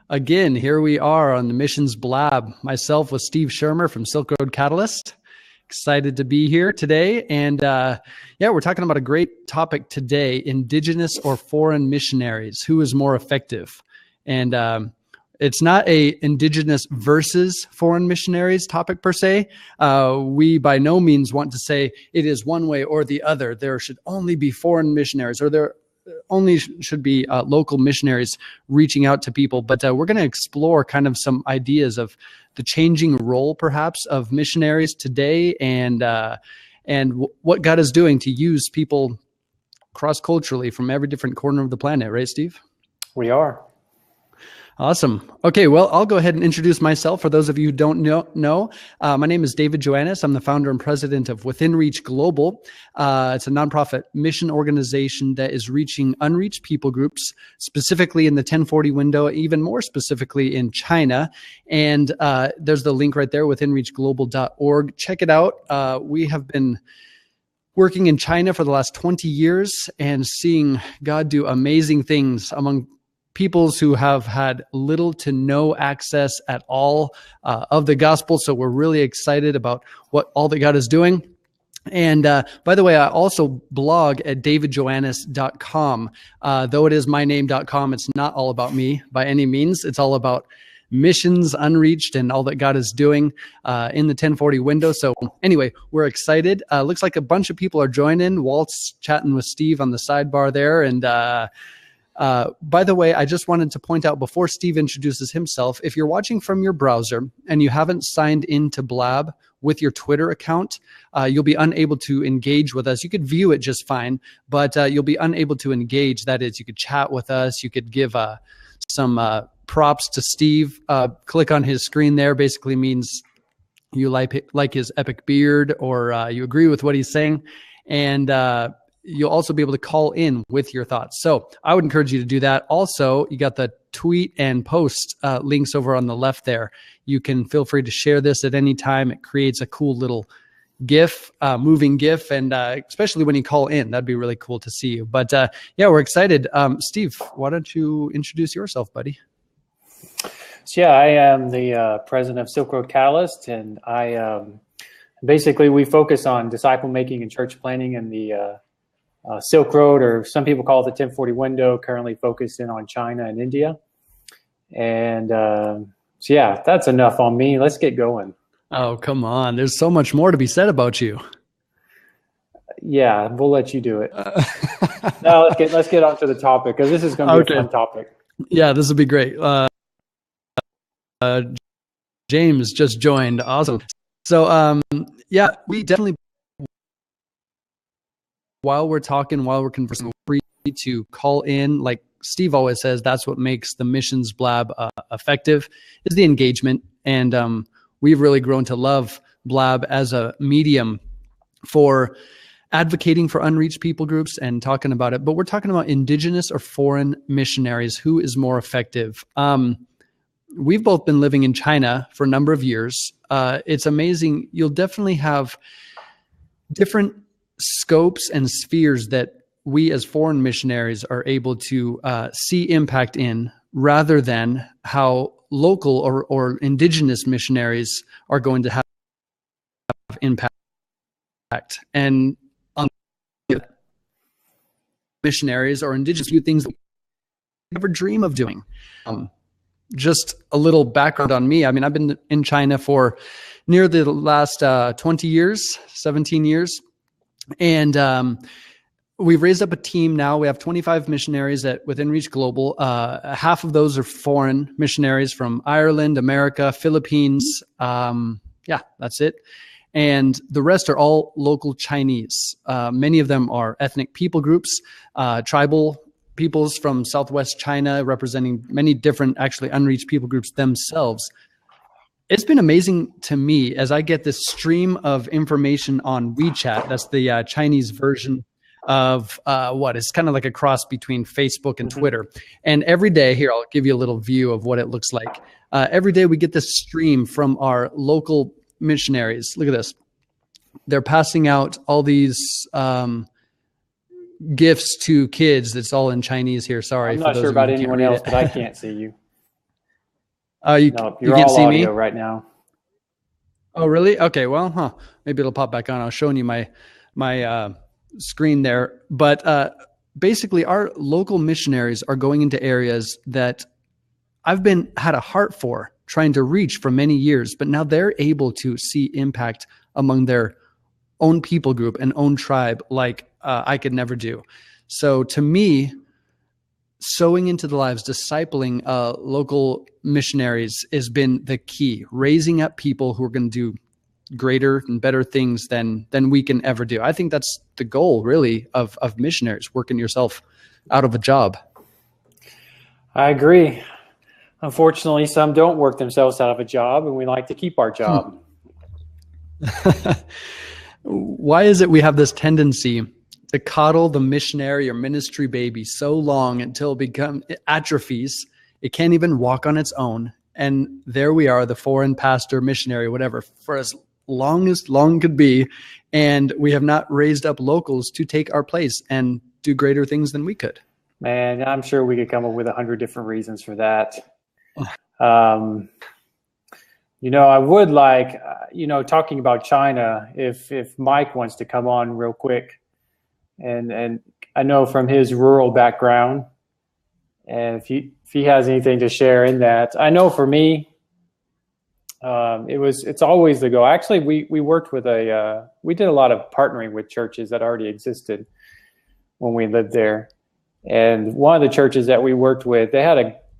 Again, here we are on the Missions Blab. Myself with Steve Shermer from Silk Road Catalyst. Excited to be here today. And we're talking about a great topic today, Indigenous or foreign missionaries. Who is more effective? And it's not a Indigenous versus foreign missionaries topic per se. We by no means want to say it is one way or the other. There should only be foreign missionaries, or there only should be local missionaries reaching out to people. But we're going to explore kind of some ideas of the changing role perhaps of missionaries today, and what God is doing to use people cross-culturally from every different corner of the planet. Right, Steve? We are. Awesome. Okay, well, I'll go ahead and introduce myself. For those of you who don't know, my name is David Joannis. I'm the founder and president of Within Reach Global. It's a nonprofit mission organization that is reaching unreached people groups, specifically in the 1040 window, even more specifically in China. And there's the link right there, withinreachglobal.org. Check it out. We have been working in China for the last 20 years and seeing God do amazing things among peoples who have had little to no access at all of the gospel. So we're really excited about what all that God is doing. And by the way, I also blog at davidjoannis.com. Though it is myname.com, it's not all about me by any means. It's all about missions, unreached, and all that God is doing in the 1040 window. So anyway, we're excited. Looks like a bunch of people are joining. Walt's chatting with Steve on the sidebar there. And by the way, I just wanted to point out before Steve introduces himself, if you're watching from your browser and you haven't signed into Blab with your Twitter account, you'll be unable to engage with us. You could view it just fine, but you'll be unable to engage. That is, you could chat with us. You could give some props to Steve. Click on his screen there. Basically means you like his epic beard, or you agree with what he's saying. And you'll also be able to call in with your thoughts. So I would encourage you to do that. Also, you got the tweet and post links over on the left there. You can feel free to share this at any time. It creates a cool little GIF, moving GIF, and especially when you call in, that'd be really cool to see you. But we're excited. Steve, why don't you introduce yourself, buddy? So I am the president of Silk Road Catalyst, and basically we focus on disciple making and church planting in the Silk Road, or some people call it the 1040 window, currently focusing on China and India. And that's enough on me. Let's get going. Oh, come on. There's so much more to be said about you. Yeah, we'll let you do it. Now let's get on to the topic, because this is going to be a fun topic. Yeah, this will be great. James just joined. Awesome. So, we definitely, while we're conversing, free to call in. Like Steve always says, that's what makes the Missions Blab effective, is the engagement. And we've really grown to love Blab as a medium for advocating for unreached people groups and talking about it. But we're talking about Indigenous or foreign missionaries. Who is more effective? We've both been living in China for a number of years. It's amazing. You'll definitely have different scopes and spheres that we as foreign missionaries are able to see impact in, rather than how local or indigenous missionaries are going to have impact. And on missionaries or indigenous do things that we never dream of doing. Just a little background on me. I mean, I've been in China for near the last 20 years, 17 years. And we've raised up a team now. We have 25 missionaries Within Reach Global. Half of those are foreign missionaries from Ireland, America, Philippines. That's it. And the rest are all local Chinese. Many of them are ethnic people groups, tribal peoples from Southwest China, representing many different, actually unreached people groups themselves. It's been amazing to me as I get this stream of information on WeChat. That's the Chinese version of it's kind of like a cross between Facebook and Twitter. And every day, here, I'll give you a little view of what it looks like. Every day we get this stream from our local missionaries. Look at this. They're passing out all these gifts to kids. That's all in Chinese here. Sorry. I'm not sure about anyone else, but I can't see you. No, you you're can't all see audio me? right now. Oh, really? Okay. Well, maybe it'll pop back on. I was showing you my screen there, but basically, our local missionaries are going into areas that I've had a heart for trying to reach for many years, but now they're able to see impact among their own people group and own tribe like I could never do. So to me, sowing into the lives, discipling local missionaries has been the key. Raising up people who are going to do greater and better things than we can ever do. I think that's the goal, really, of missionaries, working yourself out of a job. I agree. Unfortunately, some don't work themselves out of a job, and we like to keep our job. Why is it we have this tendency to coddle the missionary or ministry baby so long until it atrophies? It can't even walk on its own. And there we are, the foreign pastor, missionary, whatever, for as long could be. And we have not raised up locals to take our place and do greater things than we could. Man, I'm sure we could come up with 100 different reasons for that. I would like, talking about China, if Mike wants to come on real quick, and I know from his rural background, and if he has anything to share in that. I know for me, it's always the goal. Actually, we worked with we did a lot of partnering with churches that already existed when we lived there. And one of the churches that we worked with,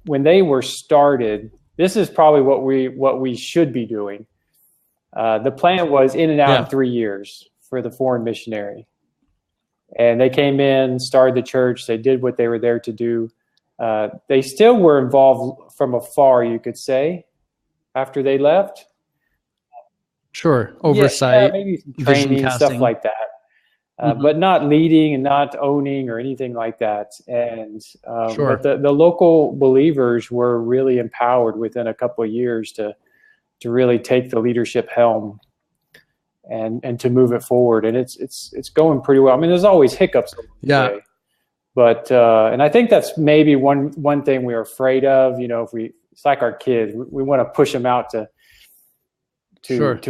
when they were started, this is probably what we should be doing. The plan was in and out in 3 years for the foreign missionary. And they came in, started the church. They did what they were there to do. They still were involved from afar, you could say, after they left. Sure. Oversight, maybe some training, stuff like that. But not leading and not owning or anything like that. And sure. But the local believers were really empowered within a couple of years to really take the leadership helm and to move it forward. And it's going pretty well. I mean, there's always hiccups along the way. But and I think that's maybe one thing we're afraid of. It's like our kids. We want to push them out to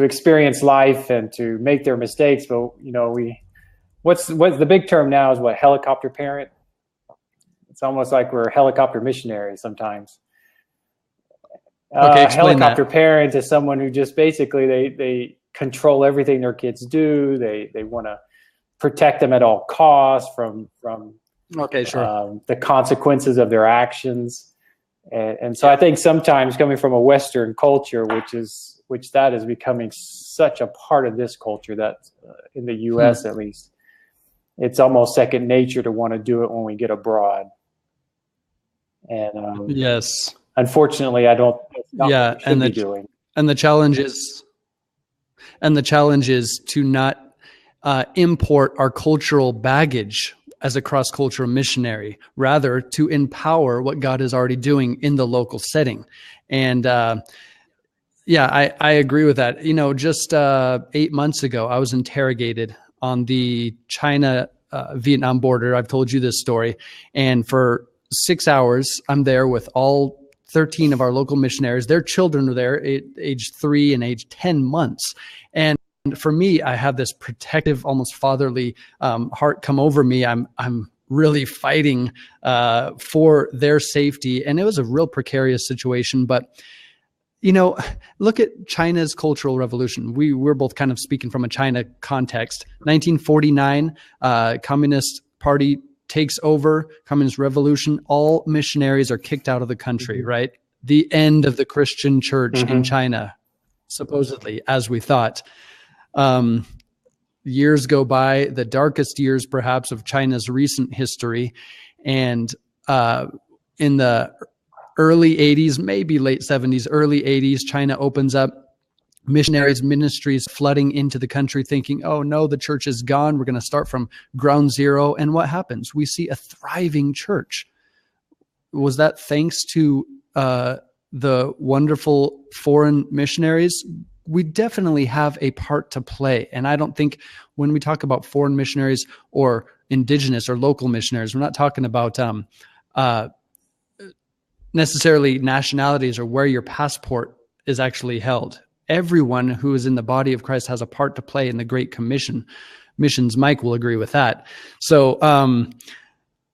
experience life and to make their mistakes. But what's the big term now is what, helicopter parent? It's almost like we're helicopter missionaries sometimes. Okay, helicopter parent is someone who just basically they control everything their kids do. They want to protect them at all costs from the consequences of their actions. And so I think sometimes coming from a Western culture, which that is becoming such a part of this culture, that in the U.S. at least, it's almost second nature to want to do it when we get abroad. And yes, unfortunately, I don't. Doing. And the challenge is to not import our cultural baggage as a cross-cultural missionary, rather to empower what God is already doing in the local setting. And I agree with that. Just 8 months ago, I was interrogated on the China-Vietnam border. I've told you this story. And for 6 hours, I'm there with all 13 of our local missionaries. Their children are there, age 3 and age 10 months. And for me, I have this protective, almost fatherly heart come over me. I'm really fighting for their safety. And it was a real precarious situation. But look at China's Cultural Revolution. We're both kind of speaking from a China context. 1949, Communist Party takes over, Communist Revolution. All missionaries are kicked out of the country, right? The end of the Christian church in China, supposedly, as we thought. Years go by, the darkest years perhaps of China's recent history. And in the early 80s, maybe late 70s, early 80s, China opens up. Missionaries, ministries flooding into the country thinking, oh no, the church is gone. We're going to start from ground zero. And what happens? We see a thriving church. Was that thanks to the wonderful foreign missionaries? We definitely have a part to play. And I don't think when we talk about foreign missionaries or indigenous or local missionaries, we're not talking about necessarily nationalities or where your passport is actually held. Everyone who is in the body of Christ has a part to play in the Great Commission. Missions, Mike will agree with that. So,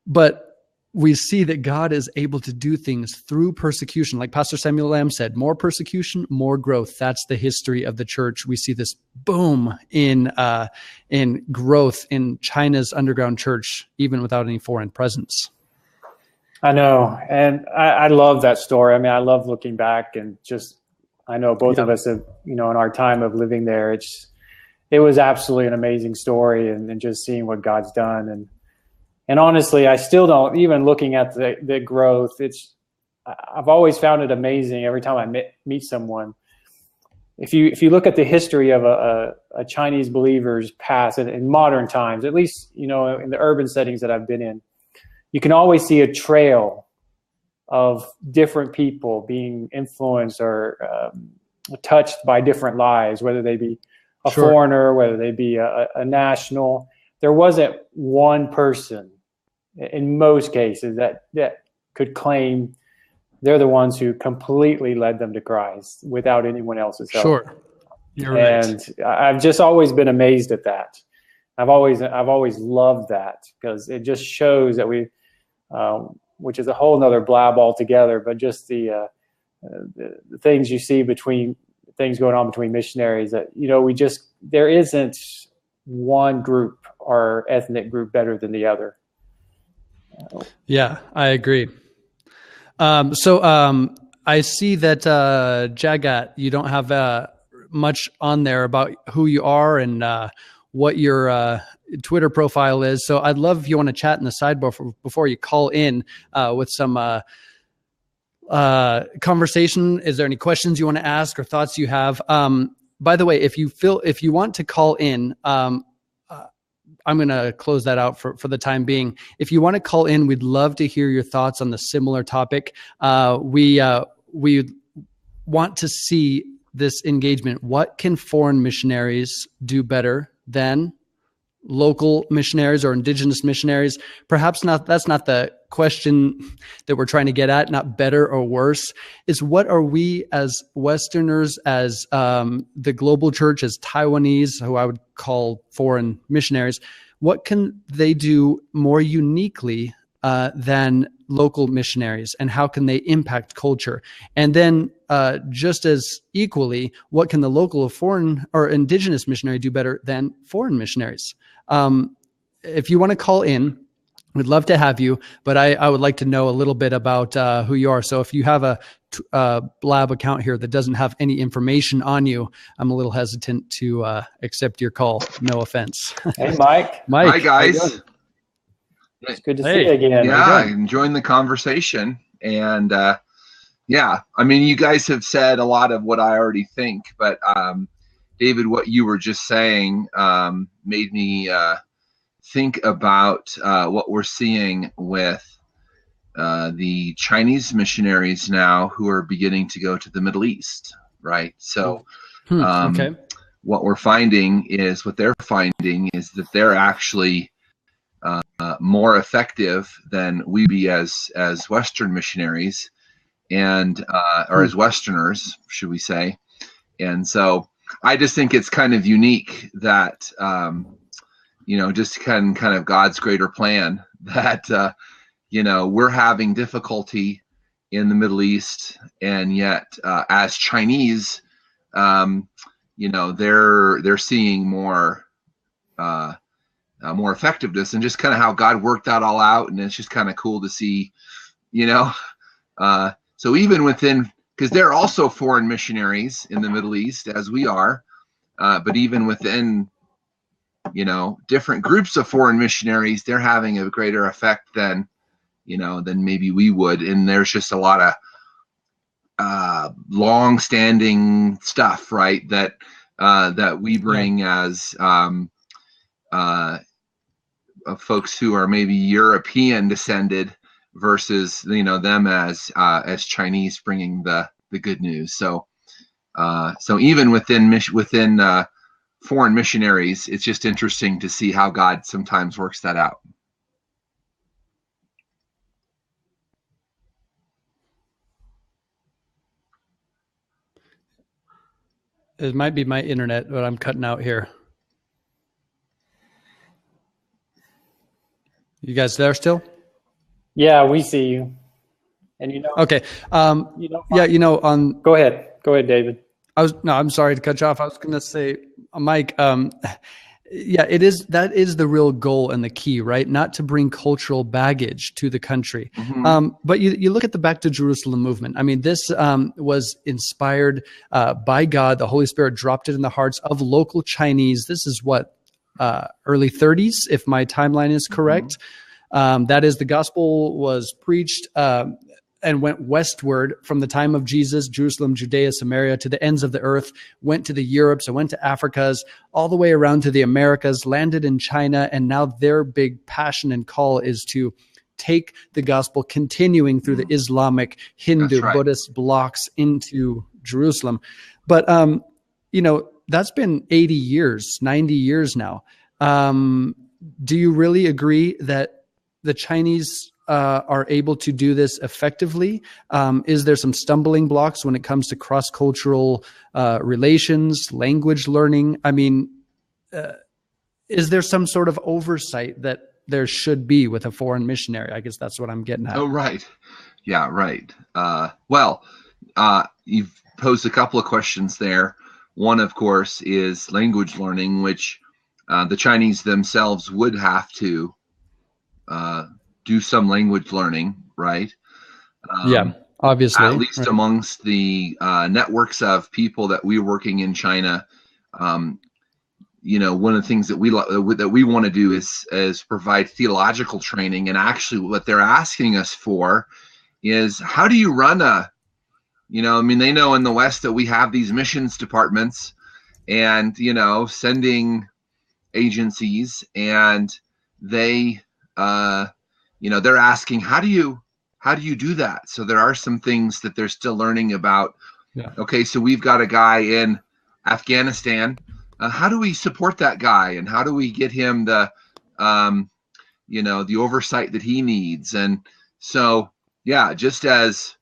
but we see that God is able to do things through persecution. Like Pastor Samuel Lamb said, more persecution, more growth. That's the history of the church. We see this boom in growth in China's underground church, even without any foreign presence. I know. And I love that story. I mean, I love looking back and just, I know both of us have, you know, in our time of living there, it was absolutely an amazing story, and just seeing what God's done. And honestly, I still don't, even looking at the growth, I've always found it amazing every time I meet someone. If you look at the history of a Chinese believer's past in modern times, at least, you know, in the urban settings that I've been in, you can always see a trail of different people being influenced or touched by different lives, whether they be a foreigner, whether they be a national. There wasn't one person in most cases that could claim they're the ones who completely led them to Christ without anyone else's help. Sure. You're and right. I've just always been amazed at that. I've always loved that, because it just shows that we, which is a whole nother blab altogether, but just the things you see things going on between missionaries, that, you know, there isn't one group or ethnic group better than the other. Yeah, I agree. So I see that Jagat, you don't have much on there about who you are and what your Twitter profile is. So I'd love if you want to chat in the sidebar before you call in with some conversation. Is there any questions you want to ask or thoughts you have? By the way, if you want to call in, I'm going to close that out for the time being. If you want to call in, we'd love to hear your thoughts on the similar topic. We want to see this engagement. What can foreign missionaries do better than local missionaries or indigenous missionaries? Perhaps not. That's not the question that we're trying to get at. Not better or worse. Is what are we as Westerners, as the global church, as Taiwanese, who I would call foreign missionaries, what can they do more uniquely than local missionaries, and how can they impact culture? And then just as equally, what can the local or foreign or indigenous missionary do better than foreign missionaries? If you want to call in, we'd love to have you, but I would like to know a little bit about who you are. So if you have a Blab account here that doesn't have any information on you, I'm a little hesitant to accept your call. No offense. Hey, Mike. Hi, guys. It's good to see you again. Yeah, enjoying the conversation. And yeah, I mean, you guys have said a lot of what I already think, but David, what you were just saying made me think about what we're seeing with the Chinese missionaries now who are beginning to go to the Middle East, right? So Okay. what they're finding is that they're actually more effective than we be as Western missionaries, and or as Westerners, should we say. And so I just think it's kind of unique that you know, just kind of God's greater plan that you know, we're having difficulty in the Middle East, and yet as Chinese, you know, they're seeing more effectiveness, and just kind of how God worked that all out. And it's just kind of cool to see, you know, so even within, because they're also foreign missionaries in the Middle East as we are, but even within, you know, different groups of foreign missionaries, they're having a greater effect than, you know, than maybe we would. And there's just a lot of long-standing stuff, right, that we bring as folks who are maybe European descended versus, you know, them as Chinese bringing the good news. So even within foreign missionaries, it's just interesting to see how God sometimes works that out. It might be my internet, but I'm cutting out here. You guys there still? Yeah, we see you. And Okay. Go ahead, David. I'm sorry to cut you off. I was going to say, Mike, that is the real goal and the key, right? Not to bring cultural baggage to the country. Mm-hmm. But you look at the Back to Jerusalem movement. I mean, this was inspired by God. The Holy Spirit dropped it in the hearts of local Chinese. This is early 30s, if my timeline is correct. That is, the gospel was preached and went westward from the time of Jesus, Jerusalem, Judea, Samaria, to the ends of the earth, went to the Europes, and went to Africas, all the way around to the Americas, landed in China, and now their big passion and call is to take the gospel continuing through the Islamic, Hindu, Buddhist blocks into Jerusalem. But, that's been 80 years, 90 years now. Do you really agree that the Chinese are able to do this effectively? Is there some stumbling blocks when it comes to cross-cultural relations, language learning? I mean, is there some sort of oversight that there should be with a foreign missionary? I guess that's what I'm getting at. Oh, right. Yeah, right. You've posed a couple of questions there. One, of course, is language learning, which the Chinese themselves would have to do some language learning, right? Obviously. At least amongst the networks of people that we're working in China, one of the things that we want to do is provide theological training. And actually what they're asking us for is, how do you run they know in the West that we have these missions departments and, sending agencies, and they're asking, how do you do that? So there are some things that they're still learning about. Yeah. Okay, so we've got a guy in Afghanistan. How do we support that guy, and how do we get him the oversight that he needs? And so, just as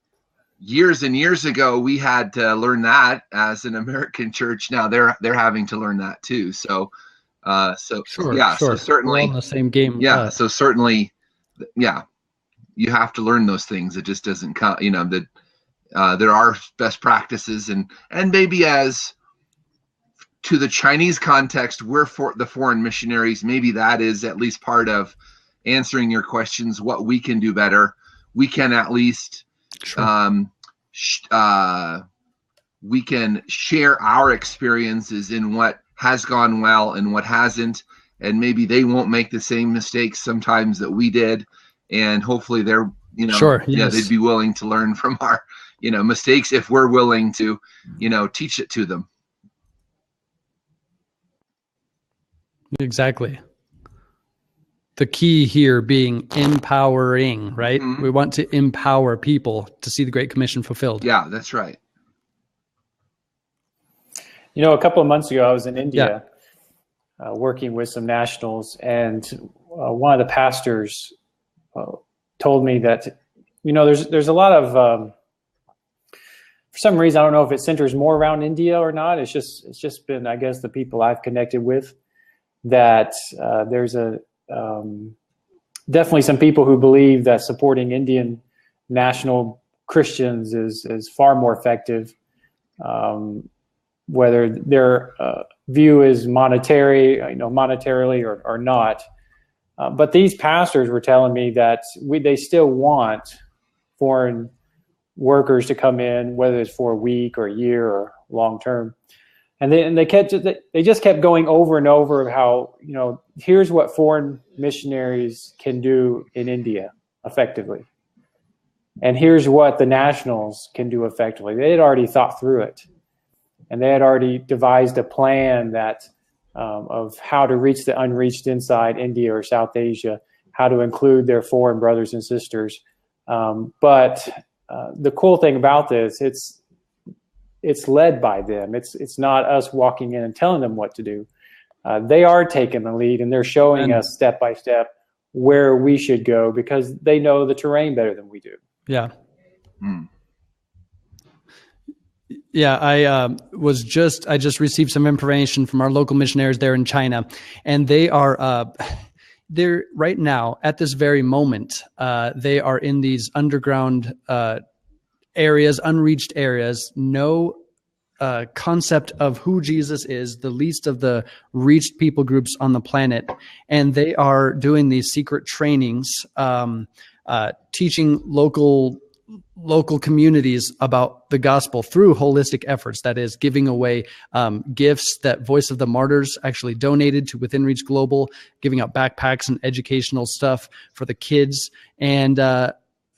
years and years ago we had to learn that as an American church, now they're having to learn that too. So, so certainly we're all in the same game. Yeah, so certainly, you have to learn those things. It just doesn't come. There are best practices, and maybe as to the Chinese context, we're for the foreign missionaries. Maybe that is at least part of answering your questions. What we can do better, we can at least we can share our experiences in what has gone well and what hasn't, and maybe they won't make the same mistakes sometimes that we did, and hopefully they're they'd be willing to learn from our mistakes if we're willing to teach it to them. Exactly. The key here being empowering, right? Mm-hmm. We want to empower people to see the Great Commission fulfilled. Yeah, that's right. A couple of months ago, I was in India working with some nationals, and one of the pastors told me that, there's a lot of, for some reason, I don't know if it centers more around India or not. It's just been, I guess, the people I've connected with, that there's definitely some people who believe that supporting Indian national Christians is far more effective, whether their view is monetarily or not. But these pastors were telling me that they still want foreign workers to come in, whether it's for a week or a year or long term. And they just kept going over and over of how, here's what foreign missionaries can do in India effectively. And here's what the nationals can do effectively. They had already thought through it. And they had already devised a plan that of how to reach the unreached inside India or South Asia, how to include their foreign brothers and sisters. But the cool thing about this, it's led by them. It's not us walking in and telling them what to do. They are taking the lead, and they're showing us step by step where we should go because they know the terrain better than we do. Yeah. Yeah, I just received some information from our local missionaries there in China, and they are they're right now at this very moment. They are in these underground areas, unreached areas. No concept of who Jesus is, the least of the reached people groups on the planet, and they are doing these secret trainings, teaching local communities about the gospel through holistic efforts. That is, giving away gifts that Voice of the Martyrs actually donated to Within Reach Global, giving out backpacks and educational stuff for the kids. And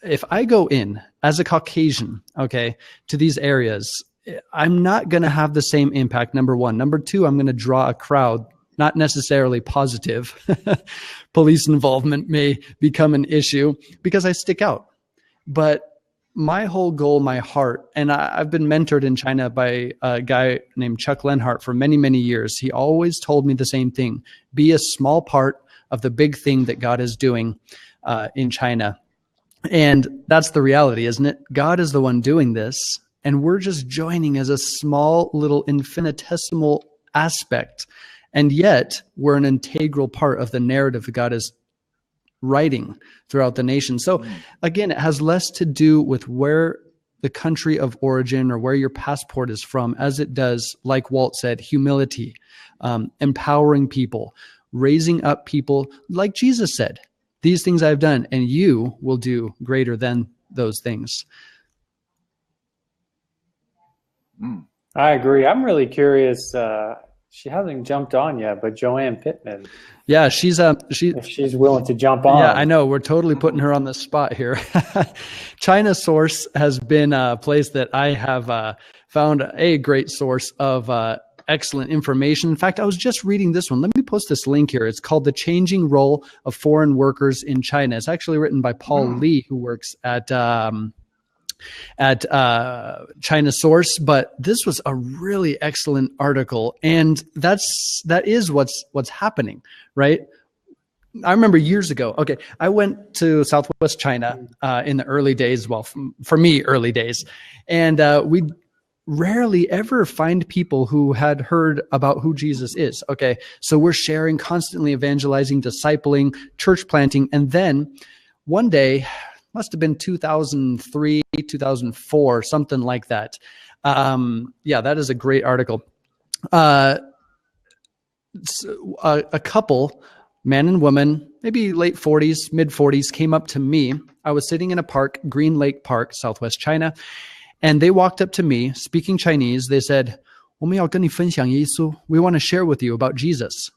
if I go in as a Caucasian, okay, to these areas, I'm not going to have the same impact, number one. Number two, I'm going to draw a crowd, not necessarily positive. Police involvement may become an issue because I stick out. But my whole goal, my heart, and I've been mentored in China by a guy named Chuck Lenhart for many, many years. He always told me the same thing: be a small part of the big thing that God is doing in China. And that's the reality, isn't it? God is the one doing this, and we're just joining as a small little infinitesimal aspect. And yet we're an integral part of the narrative that God is writing throughout the nation. So again, it has less to do with where the country of origin or where your passport is from, as it does, like Walt said, humility, empowering people, raising up people, like Jesus said, these things I've done, and you will do greater than those things. I agree. I'm really curious. She hasn't jumped on yet, but Joanne Pittman. Yeah, if she's willing to jump on. Yeah, I know. We're totally putting her on the spot here. China Source has been a place that I have found a great source of excellent information. In fact, I was just reading this one. Let me post this link here. It's called The Changing Role of Foreign Workers in China. It's actually written by Paul Lee, who works at China Source, but this was a really excellent article, and that is what's happening, right? I remember years ago. Okay, I went to Southwest China in the early days. Well, for me, early days, and we rarely ever find people who had heard about who Jesus is. Okay, so we're sharing, constantly evangelizing, discipling, church planting, and then one day, must have been 2003, 2004, something like that. Yeah, that is a great article. A couple, man and woman, maybe late 40s, mid 40s, came up to me. I was sitting in a park, Green Lake Park, Southwest China, and they walked up to me speaking Chinese. They said, "我们要跟你分享耶稣. We want to share with you about Jesus."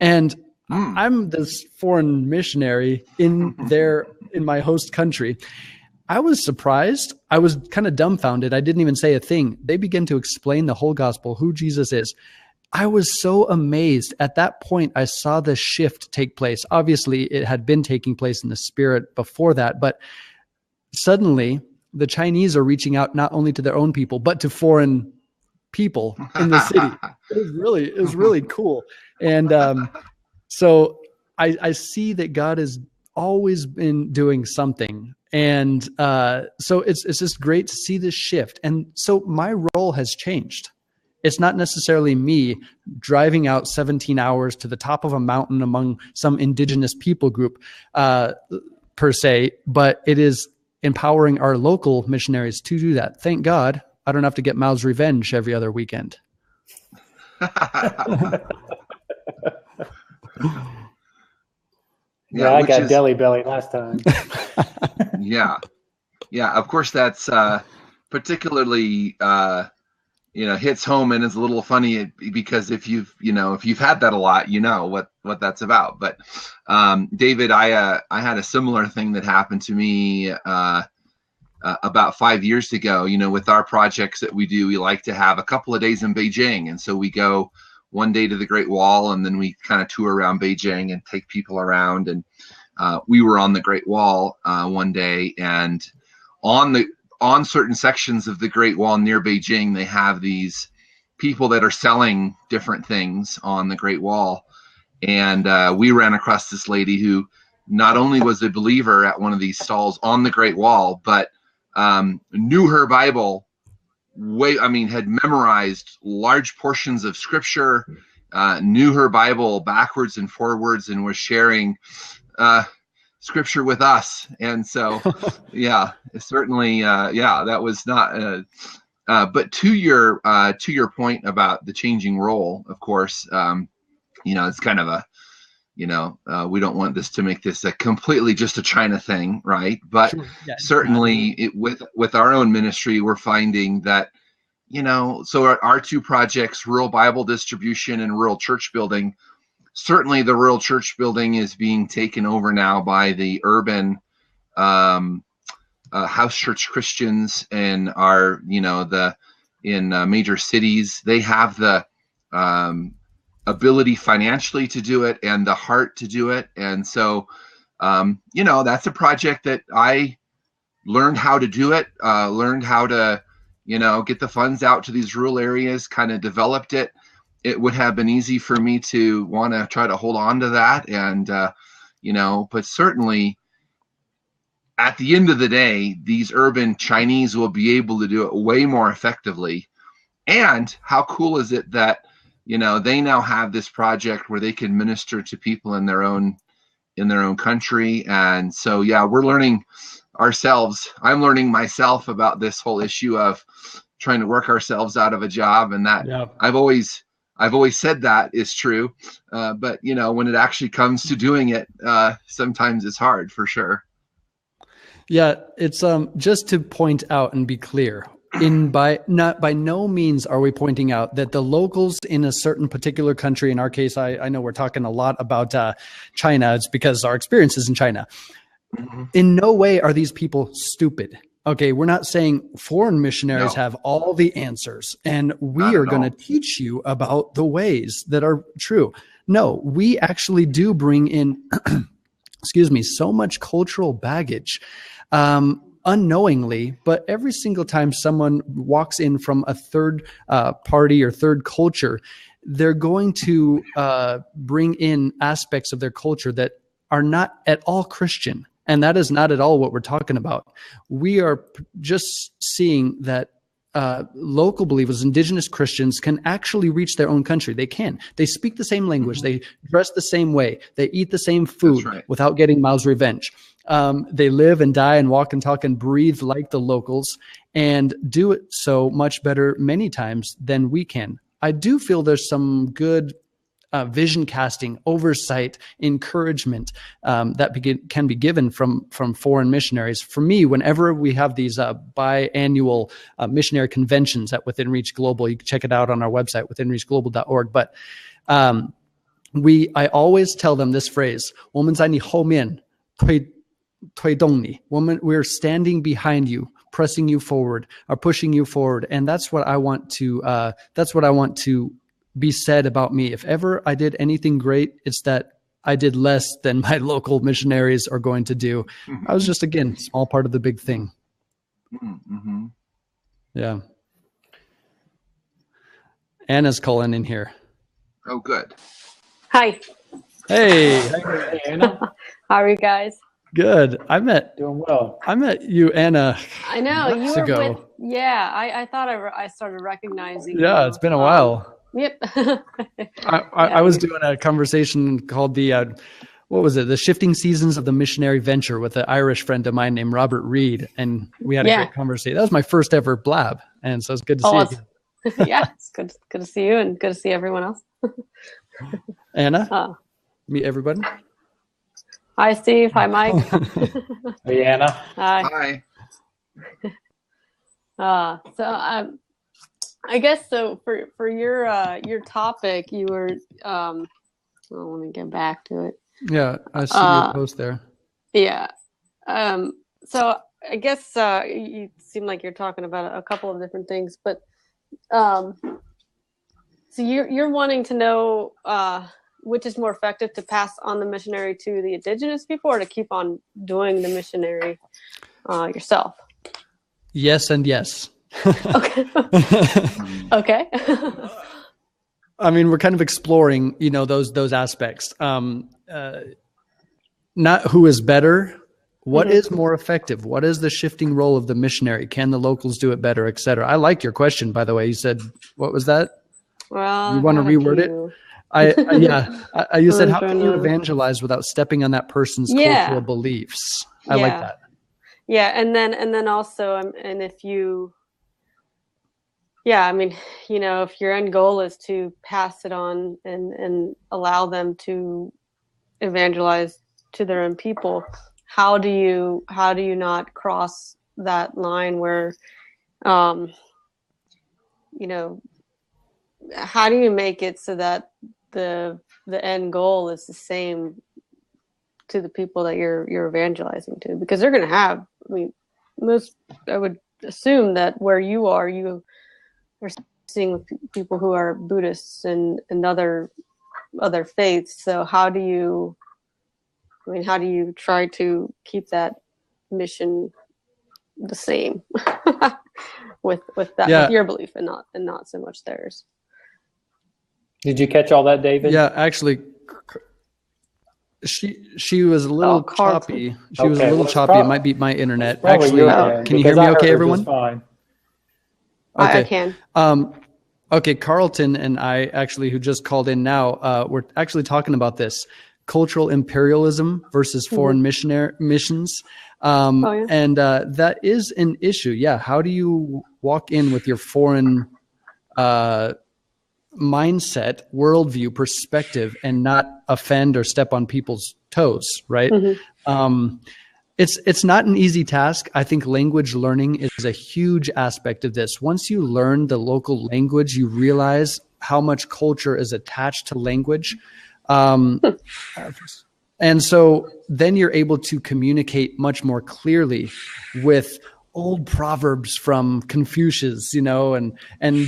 And I'm this foreign missionary in my host country. I was surprised. I was kind of dumbfounded. I didn't even say a thing. They began to explain the whole gospel, who Jesus is. I was so amazed. At that point, I saw the shift take place. Obviously, it had been taking place in the spirit before that, but suddenly the Chinese are reaching out not only to their own people, but to foreign people in the city. It was really cool. And so I see that God has always been doing something. And so it's just great to see this shift. And so my role has changed. It's not necessarily me driving out 17 hours to the top of a mountain among some indigenous people group per se, but it is empowering our local missionaries to do that. Thank God I don't have to get Mao's revenge every other weekend. Yeah, I got deli belly last time. Yeah. Of course, that's particularly hits home and is a little funny because if you've had that a lot, you know what that's about. But David, I had a similar thing that happened to me about 5 years ago. With our projects that we do, we like to have a couple of days in Beijing, and so we go one day to the Great Wall, and then we kind of tour around Beijing and take people around. And we were on the Great Wall one day, and on certain sections of the Great Wall near Beijing, they have these people that are selling different things on the Great Wall. And we ran across this lady who not only was a believer at one of these stalls on the Great Wall, but knew her Bible had memorized large portions of scripture, knew her Bible backwards and forwards, and was sharing scripture with us. And so, yeah, certainly, that was not. But to your point about the changing role, of course, it's kind of a, we don't want this to make this a completely just a China thing, right? But sure. Yeah, certainly with our own ministry, we're finding that, so our two projects, rural Bible distribution and rural church building, certainly the rural church building is being taken over now by the urban house church Christians, and in major cities. They have the ability financially to do it and the heart to do it. And so, that's a project that I learned how to do it, learned how to, get the funds out to these rural areas, kind of developed it. It would have been easy for me to want to try to hold on to that. And, but certainly at the end of the day, these urban Chinese will be able to do it way more effectively. And how cool is it that, they now have this project where they can minister to people in their own country. And so, yeah, we're learning ourselves. I'm learning myself about this whole issue of trying to work ourselves out of a job. And that I've always said that is true. But, when it actually comes to doing it, sometimes it's hard, for sure. Yeah, it's just to point out and be clear. By no means are we pointing out that the locals in a certain particular country, in our case, I know we're talking a lot about China. It's because our experience is in China. Mm-hmm. In no way are these people stupid. Okay, we're not saying foreign missionaries have all the answers, and we are going to teach you about the ways that are true. No, we actually do bring in, so much cultural baggage. Unknowingly, but every single time someone walks in from a third party or third culture, they're going to bring in aspects of their culture that are not at all Christian. And that is not at all what we're talking about. We are just seeing that local believers, indigenous Christians, can actually reach their own country. They can. They speak the same language. Mm-hmm. They dress the same way. They eat the same food without getting Mao's revenge. They live and die and walk and talk and breathe like the locals, and do it so much better many times than we can. I do feel there's some good vision casting, oversight, encouragement that can be given from foreign missionaries. For me, whenever we have these biannual missionary conventions at Within Reach Global, you can check it out on our website, withinreachglobal.org. But I always tell them this phrase: "我们在你后面推动你." We're standing behind you, pressing you forward, or pushing you forward, and that's what I want to be said about me. If ever I did anything great, it's that I did less than my local missionaries are going to do. Mm-hmm. I was just, again, small part of the big thing. Mm-hmm. Yeah. Anna's calling in here. Oh, good. Hi. Hey. Hey, Anna. How are you guys? Good. I met you, Anna. I know you were ago. I thought I started recognizing you. Yeah, it's been a while. Yep. I was doing a conversation called the Shifting Seasons of the Missionary Venture with an Irish friend of mine named Robert Reed, and we had a great conversation. That was my first ever blab, and so it's good to see you. Yeah, it's good to see you, and good to see everyone else. Anna, meet everybody. Hi, Steve. Hi, Mike. Hey, Anna. Hi. So I guess so. For your topic, you were. Let me get back to it. Yeah, I see your post there. Yeah. So I guess you seem like you're talking about a couple of different things, but so you're wanting to know which is more effective, to pass on the missionary to the indigenous people, or to keep on doing the missionary yourself? Yes and yes. Okay. Okay. I mean, we're kind of exploring, those aspects. Not who is better, What is more effective? What is the shifting role of the missionary? Can the locals do it better, et cetera? I like your question, by the way. You said, what was that? Well, You want to reword it? You said, how can you evangelize without stepping on that person's cultural beliefs? I like that. Yeah, and then also, and if you, I mean, if your end goal is to pass it on and allow them to evangelize to their own people, how do you not cross that line where, how do you make it so that the end goal is the same to the people that you're evangelizing to? Because they're going to have, I would assume that where you are seeing people who are Buddhists and other faiths. So how do you try to keep that mission the same with that, with your belief and not so much theirs? Did you catch all that, David? Yeah, actually, she was a little choppy. She was a little choppy. It might be my internet. Actually, can you hear me okay, everyone? Fine. Okay. I can. Okay, Carlton and I actually, who just called in now, we're actually talking about this cultural imperialism versus foreign missions. And that is an issue. Yeah. How do you walk in with your foreign mindset, worldview, perspective, and not offend or step on people's toes, right? It's not an easy task. I think language learning is a huge aspect of this. Once you learn the local language, you realize how much culture is attached to language. And so then you're able to communicate much more clearly with old proverbs from Confucius, and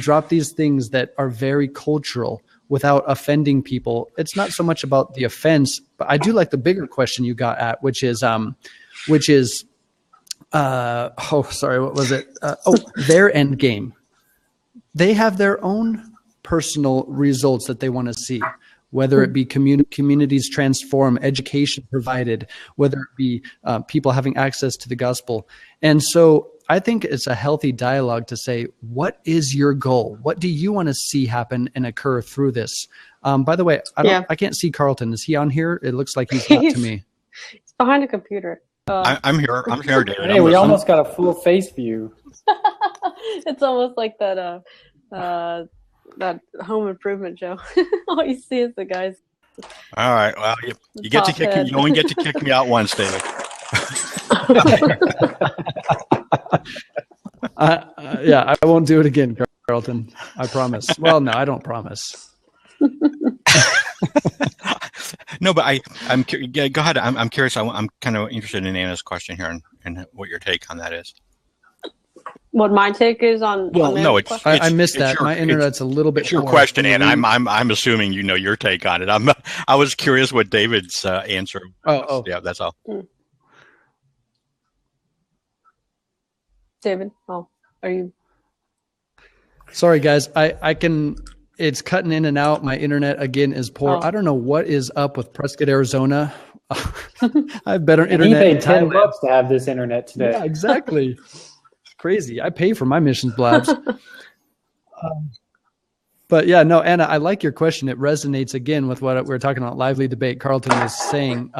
drop these things that are very cultural without offending people. It's not so much about the offense, but I do like the bigger question you got at, which is, what was it? Their end game. They have their own personal results that they want to see, whether it be communities transformed, education provided, whether it be people having access to the gospel. And so I think it's a healthy dialogue to say, what is your goal? What do you want to see happen and occur through this? By the way, I can't see Carlton. Is he on here? It looks like he's not to me. He's behind a computer. I'm here. I'm here, David. Hey, we almost got a full face view. It's almost like that Home Improvement show. All you see is the guys. All right. Well, you get to kick me. You only get to kick me out once, David. I won't do it again, Carlton. I promise. Well, no, I don't promise. No, but I'm go ahead. I'm curious. I'm kind of interested in Anna's question here and what your take on that is. What my take is on? Well, no, I missed that. My internet's a little bit. It's your question, Anna. I'm assuming you know your take on it. I was curious what David's answer was. Oh, yeah, that's all. David, are you? Sorry, guys. I can. It's cutting in and out. My internet again is poor. I don't know what is up with Prescott, Arizona. I have better internet. You paid $10 to have this internet today. Yeah, exactly. It's crazy. I pay for my missions blabs. But yeah, no, Anna, I like your question. It resonates again with what we were talking about. Lively debate. Carlton was saying,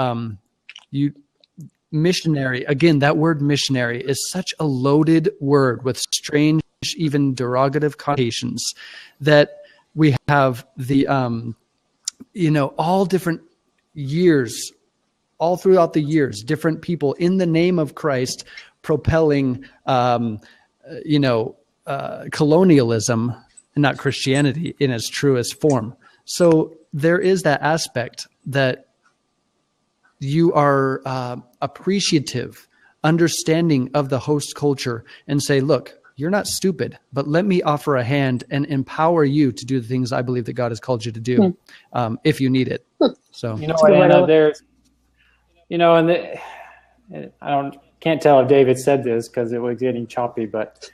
missionary. Again, that word missionary is such a loaded word with strange, even derogative connotations that we have the, all different years, all throughout the years, different people in the name of Christ propelling, colonialism, not Christianity, in its truest form. So there is that aspect that you are appreciative, understanding of the host culture and say, look, you're not stupid, but let me offer a hand and empower you to do the things I believe that God has called you to do, if you need it. So, Anna, there's, and can't tell if David said this because it was getting choppy, but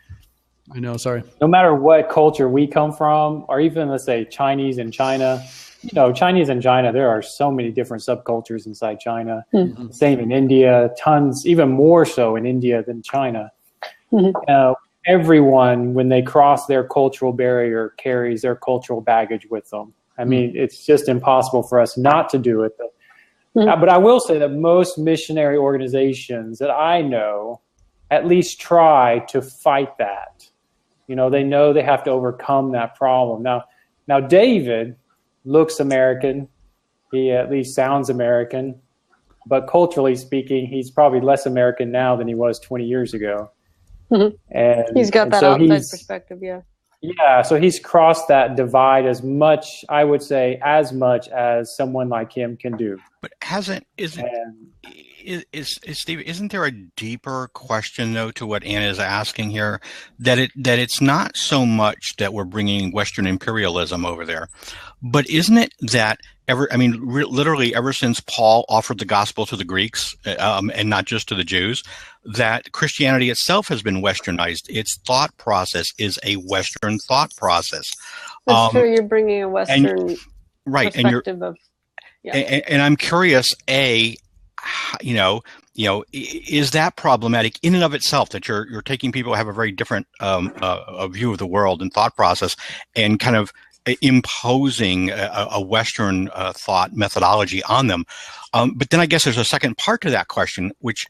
I know, sorry. No matter what culture we come from, or even let's say Chinese in China, Chinese in China, there are so many different subcultures inside China. Mm-hmm. Same in India, tons, even more so in India than China. Mm-hmm. Everyone, when they cross their cultural barrier, carries their cultural baggage with them. I mean, it's just impossible for us not to do it. But I will say that most missionary organizations that I know at least try to fight that. They know they have to overcome that problem. Now David looks American. He at least sounds American. But culturally speaking, he's probably less American now than he was 20 years ago. Mm-hmm. And he's got that outside perspective, yeah. Yeah, so he's crossed that divide as much, I would say, as much as someone like him can do. But Steve, isn't there a deeper question though to what Anna is asking here? That it's not so much that we're bringing Western imperialism over there, but isn't it that literally ever since Paul offered the gospel to the Greeks and not just to the Jews, that Christianity itself has been Westernized. Its thought process is a Western thought process. That's true. You're bringing a Western perspective of. Yeah. And I'm curious, is that problematic in and of itself, that you're taking people who have a very different a view of the world and thought process and kind of imposing a Western thought methodology on them? But then I guess there's a second part to that question, which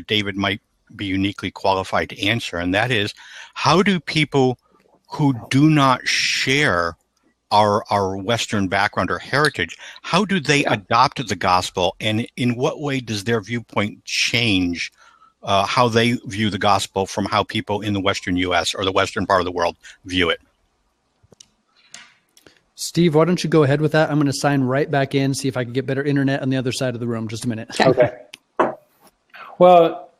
David might be uniquely qualified to answer, and that is, how do people who do not share our Western background or heritage, how do they adopt the gospel, and in what way does their viewpoint change how they view the gospel from how people in the Western U.S. or the Western part of the world view it? Steve, why don't you go ahead with that? I'm going to sign right back in, see if I can get better internet on the other side of the room. Just a minute. Okay. Well,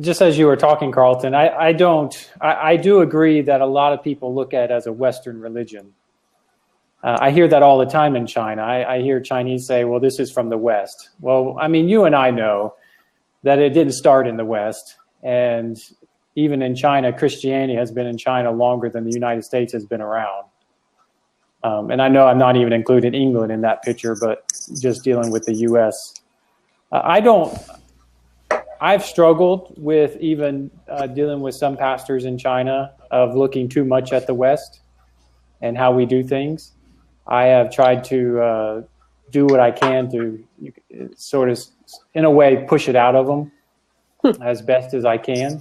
just as you were talking, Carlton, I do agree that a lot of people look at it as a Western religion. I hear that all the time in China. I hear Chinese say, well, this is from the West. Well, I mean, you and I know that it didn't start in the West. And even in China, Christianity has been in China longer than the United States has been around. And I know I'm not even including England in that picture, but just dealing with the U.S. I've struggled with even dealing with some pastors in China of looking too much at the West and how we do things. I have tried to do what I can to sort of, in a way, push it out of them as best as I can.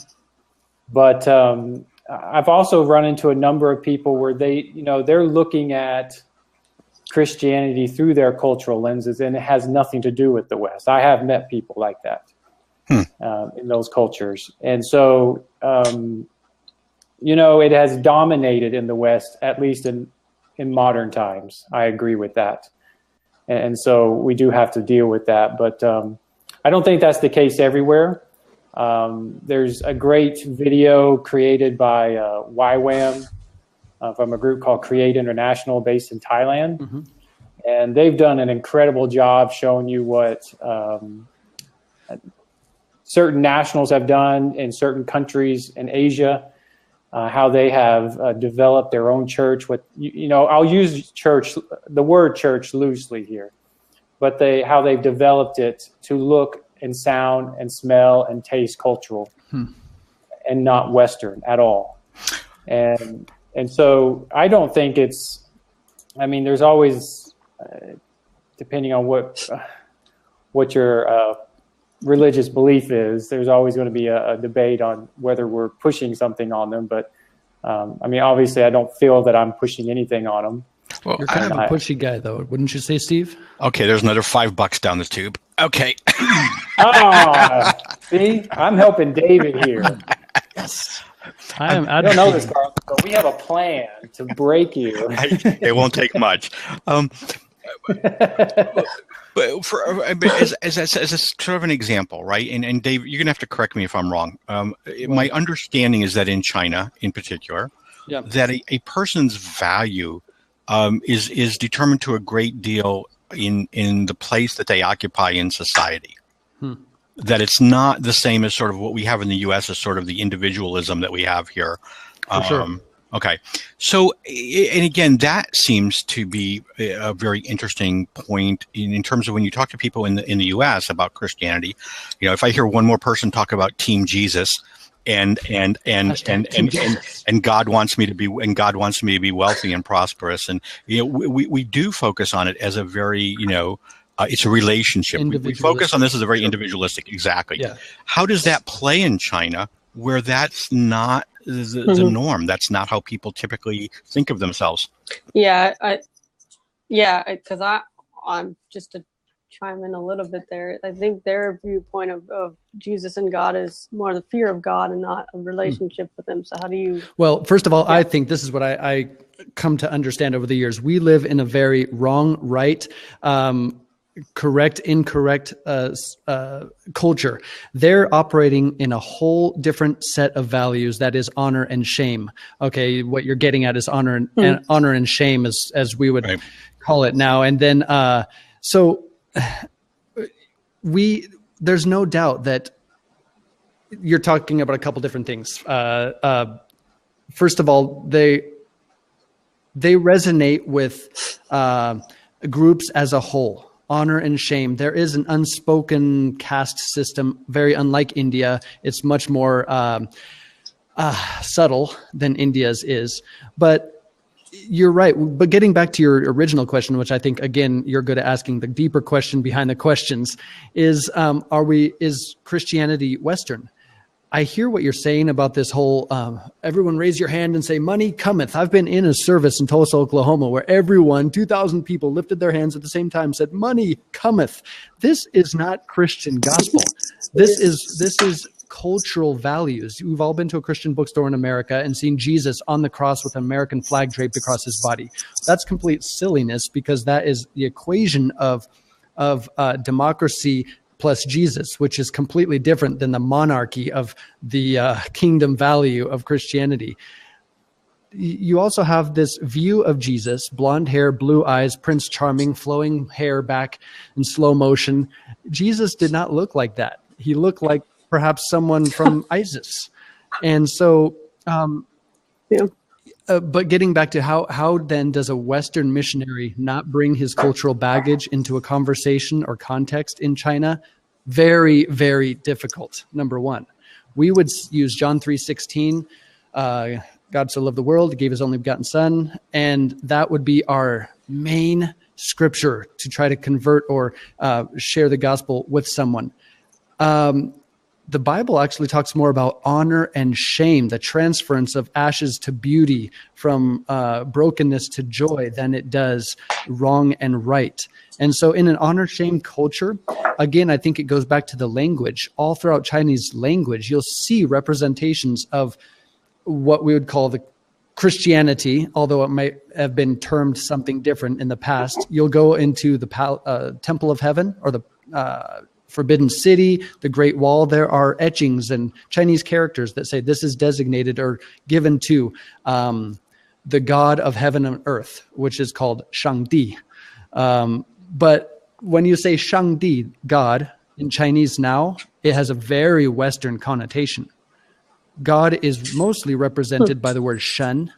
But I've also run into a number of people where they're looking at Christianity through their cultural lenses, and it has nothing to do with the West. I have met people like that in those cultures. And so, it has dominated in the West, at least in modern times. I agree with that. And so we do have to deal with that. But I don't think that's the case everywhere. There's a great video created by YWAM from a group called Create International based in Thailand. Mm-hmm. And they've done an incredible job showing you what certain nationals have done in certain countries in Asia, how they have developed their own church. I'll use the word church loosely here, but how they've developed it to look and sound and smell and taste cultural and not Western at all. And so I don't think there's always, depending on what your religious belief is, there's always going to be a debate on whether we're pushing something on them. But obviously I don't feel that I'm pushing anything on them. Well, you're kind of a pushy guy, though, wouldn't you say, Steve? Okay, there's another $5 down the tube. Okay. See, I'm helping David here. Yes. I don't know this, Carl, but we have a plan to break you. It won't take much. But as a sort of an example, right? And Dave, you're gonna have to correct me if I'm wrong. My understanding is that in China, in particular, that a person's value is determined to a great deal in the place that they occupy in society. That it's not the same as sort of what we have in the U.S. as sort of the individualism that we have here. For sure. Okay. So, and again, that seems to be a very interesting point in terms of when you talk to people in the U.S. about Christianity. You know, if I hear one more person talk about Team Jesus, and God wants me to be wealthy and prosperous, and you know, we do focus on it as a very, you know, it's a relationship. We focus on this as a very individualistic. Exactly. Yeah. How does that play in China, where that's not the norm? That's not how people typically think of themselves. Yeah, because I'm just to chime in a little bit there. I think their viewpoint of Jesus and God is more the fear of God and not a relationship with Him. So how do you? Well, first of all, I think this is what I come to understand over the years. We live in a very wrong, right, correct, incorrect culture. They're operating in a whole different set of values, that is honor and shame. Okay, what you're getting at is honor and honor and shame, as we would call it now. And then so there's no doubt that you're talking about a couple different things. First of all, they resonate with groups as a whole. Honor and shame. There is an unspoken caste system, very unlike India. It's much more subtle than India's is. But you're right. But getting back to your original question, which I think, again, you're good at asking the deeper question behind the questions, is is Christianity Western? I hear what you're saying about this whole, everyone raise your hand and say, money cometh. I've been in a service in Tulsa, Oklahoma, where everyone, 2,000 people lifted their hands at the same time, said, money cometh. This is not Christian gospel. This is cultural values. We've all been to a Christian bookstore in America and seen Jesus on the cross with an American flag draped across his body. That's complete silliness, because that is the equation of democracy plus Jesus, which is completely different than the monarchy of the kingdom value of Christianity. You also have this view of Jesus, blonde hair, blue eyes, Prince Charming, flowing hair back in slow motion. Jesus did not look like that. He looked like perhaps someone from ISIS. And so, but getting back to how then does a Western missionary not bring his cultural baggage into a conversation or context in China? Very, very difficult. Number one, we would use John 3:16, God so loved the world, he gave his only begotten son, and that would be our main scripture to try to convert or share the gospel with someone. The Bible actually talks more about honor and shame, the transference of ashes to beauty, from brokenness to joy, than it does wrong and right. And so in an honor-shame culture, again, I think it goes back to the language. All throughout Chinese language, you'll see representations of what we would call the Christianity, although it might have been termed something different in the past. You'll go into the Temple of Heaven, or the Forbidden City, the Great Wall. There are etchings and Chinese characters that say this is designated or given to the God of heaven and earth, which is called Shangdi. But when you say Shangdi, God, in Chinese now, it has a very Western connotation. God is mostly represented by the word Shen,